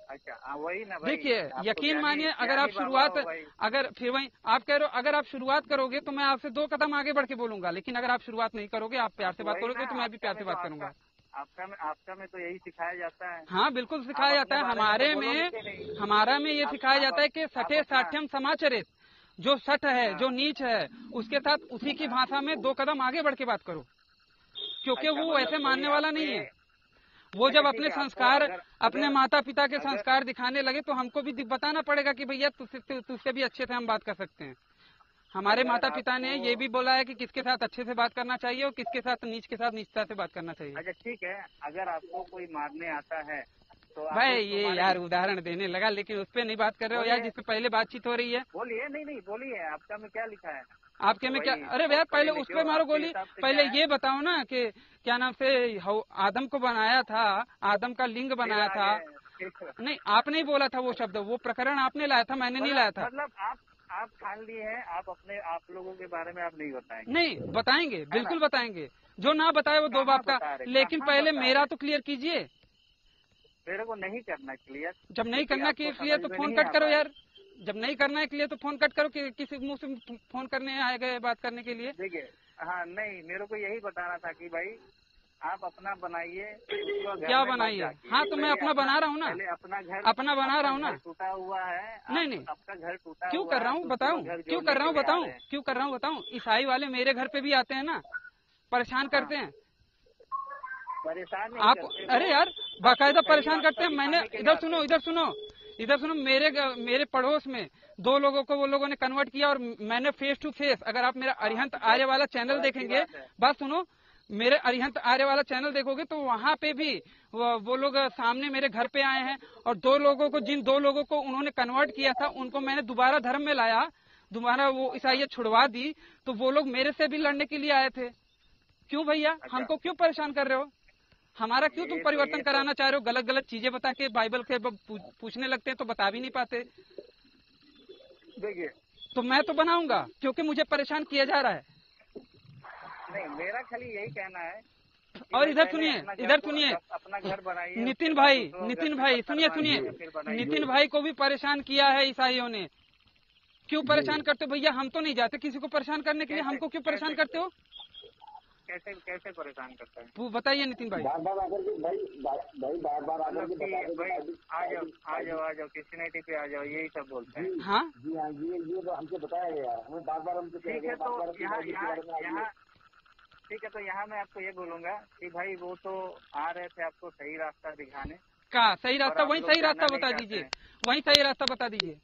अच्छा, वही ना भाई। देखिए, यकीन मानिए, अगर आप शुरुआत, अगर फिर वही आप कह रहे हो, अगर आप शुरुआत करोगे तो मैं आपसे 2 कदम आगे बढ़ के बोलूंगा, लेकिन अगर आप शुरुआत नहीं करोगे, आप प्यार से बात करोगे तो मैं भी प्यार से बात करूंगा। आपका में तो यही सिखाया जाता है। हाँ बिल्कुल सिखाया जाता है, हमारा में ये सिखाया जाता है कि सठे साठ्यम समाचरित, जो सठ है, जो नीच है, उसके साथ उसी की भाषा में 2 कदम आगे बढ़ के बात करो, क्योंकि वो ऐसे मानने वाला नहीं है। वो जब अपने संस्कार, अपने माता पिता के संस्कार दिखाने लगे तो हमको भी बताना पड़ेगा कि भैया तुझसे भी अच्छे से हम बात कर सकते हैं। हमारे माता पिता ने ये भी बोला है कि किसके साथ अच्छे से बात करना चाहिए और किसके साथ नीच के साथ नीचता से बात करना चाहिए। अच्छा ठीक है, अगर आपको कोई मारने आता है तो भाई ये यार उदाहरण देने लगा, लेकिन उस पर नहीं बात कर रहे हो यार, जिससे पहले बातचीत हो रही है। बोलिए, नहीं बोलिए, आपका में क्या लिखा है, आपके में क्या? अरे यार पहले उस पर मारो गोली, पहले ये बताओ ना कि क्या नाम से आदम को बनाया था, आदम का लिंग बनाया था। नहीं, आपने ही बोला था वो शब्द, वो प्रकरण आपने लाया था, मैंने नहीं लाया था। मतलब आप ठान लिए हैं, आप लोगों के बारे में आप नहीं बताएंगे। नहीं बताएंगे, बिल्कुल बताएंगे, जो ना बताए वो 2 बाप का। लेकिन पहले मेरा तो क्लियर कीजिए। मेरे को नहीं करना क्लियर। जब नहीं करना क्लियर तो फोन कट करो यार। जब नहीं करना है क्लियर तो फोन कट करो, कि किसी मुंह से फोन करने आए गए बात करने के लिए। देखिए, हाँ नहीं, मेरे को यही बताना था कि भाई आप अपना बनाइए। क्या बनाइए? हाँ तो मैं अपना बना रहा हूँ ना, अपना बना रहा हूँ ना। टूटा हुआ है। नहीं आपका घर टूटा क्यों कर रहा हूँ बताऊँ, क्यों कर रहा हूँ बताऊँ, क्यों कर रहा हूँ बताऊँ। ईसाई वाले मेरे घर पे भी आते हैं ना, परेशान करते हैं। परेशान आप अरे यार बाकायदा परेशान करते हैं। मैंने इधर सुनो, मेरे पड़ोस में 2 लोगों को वो लोगों ने कन्वर्ट किया, और मैंने फेस टू फेस, अगर आप मेरा अरिहंत आर्य वाला चैनल देखेंगे, बात सुनो, मेरे अरिहंत आर्य वाला चैनल देखोगे तो वहाँ पे भी वो लोग सामने मेरे घर पे आए हैं, और 2 लोगों को, जिन 2 लोगों को उन्होंने कन्वर्ट किया था, उनको मैंने दोबारा धर्म में लाया, दोबारा वो ईसाइयत छुड़वा दी, तो वो लोग मेरे से भी लड़ने के लिए आए थे। क्यों भैया, हमको क्यों परेशान कर रहे हो? हमारा क्यों तुम परिवर्तन कराना चाह रहे हो? गलत गलत चीजें बता के बाइबल के पूछने लगते हैं तो बता भी नहीं पाते। देखिए, तो मैं तो बनाऊंगा क्योंकि मुझे परेशान किया जा रहा है। नहीं, मेरा खाली यही कहना है। और इधर सुनिए, अपना घर बनाइए। नितिन भाई सुनिए, नितिन भाई को भी परेशान किया है ईसाइयों ने। क्यों परेशान करते हो भैया? हम तो नहीं जाते किसी को परेशान करने के लिए, हमको क्यों परेशान करते हो? कैसे परेशान करता है वो बताइए नितिन भाई। बार-बार आकर के भाई बार-बार आकर के आ जाओ क्रिश्चियनिटी पे आ जाओ, यही सब बोलते हैं। हाँ जी हाँ, ये तो हमसे बताया गया, हमें बार-बार हमसे ठीक है। तो यहाँ ठीक है, तो यहाँ मैं आपको ये बोलूंगा कि भाई वो तो आ रहे थे आपको सही रास्ता दिखाने। का सही रास्ता? वही सही रास्ता बता दीजिए, वही सही रास्ता बता दीजिए,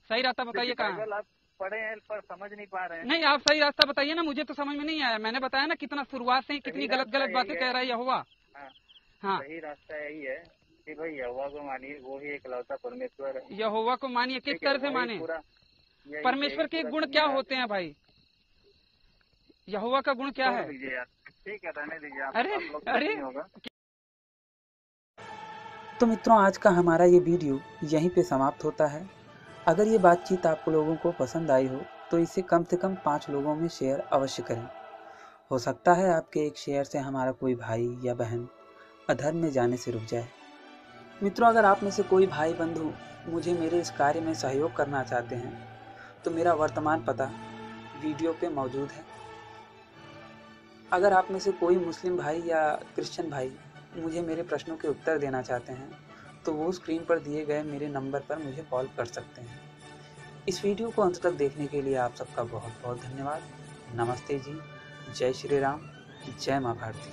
सही रास्ता बताइए कहाँ पढ़े हैं पर समझ नहीं पा रहे हैं। नहीं, आप सही रास्ता बताइए ना, मुझे तो समझ में नहीं आया। मैंने बताया ना कितना शुरुआत से ही कितनी गलत बातें कह रहा है यहोवा। हाँ सही रास्ता यही है कि भाई यहोवा को मानिए, वो ही एकलौता परमेश्वर है। यहोवा को मानिए, किस तरह से माने? परमेश्वर के गुण क्या होते हैं भाई? यहोवा का गुण क्या है? ठीक है, रहने दीजिए। अरे तो मित्रों, आज का हमारा ये वीडियो यहीं पे समाप्त होता है। अगर ये बातचीत आप लोगों को पसंद आई हो तो इसे कम से कम 5 लोगों में शेयर अवश्य करें। हो सकता है आपके एक शेयर से हमारा कोई भाई या बहन अधर्म में जाने से रुक जाए। मित्रों, अगर आप में से कोई भाई बंधु मुझे मेरे इस कार्य में सहयोग करना चाहते हैं तो मेरा वर्तमान पता वीडियो पे मौजूद है। अगर आप में से कोई मुस्लिम भाई या क्रिश्चियन भाई मुझे मेरे प्रश्नों के उत्तर देना चाहते हैं तो वो स्क्रीन पर दिए गए मेरे नंबर पर मुझे कॉल कर सकते हैं। इस वीडियो को अंत तक देखने के लिए आप सबका बहुत बहुत धन्यवाद। नमस्ते जी, जय श्री राम, जय माँ भारती।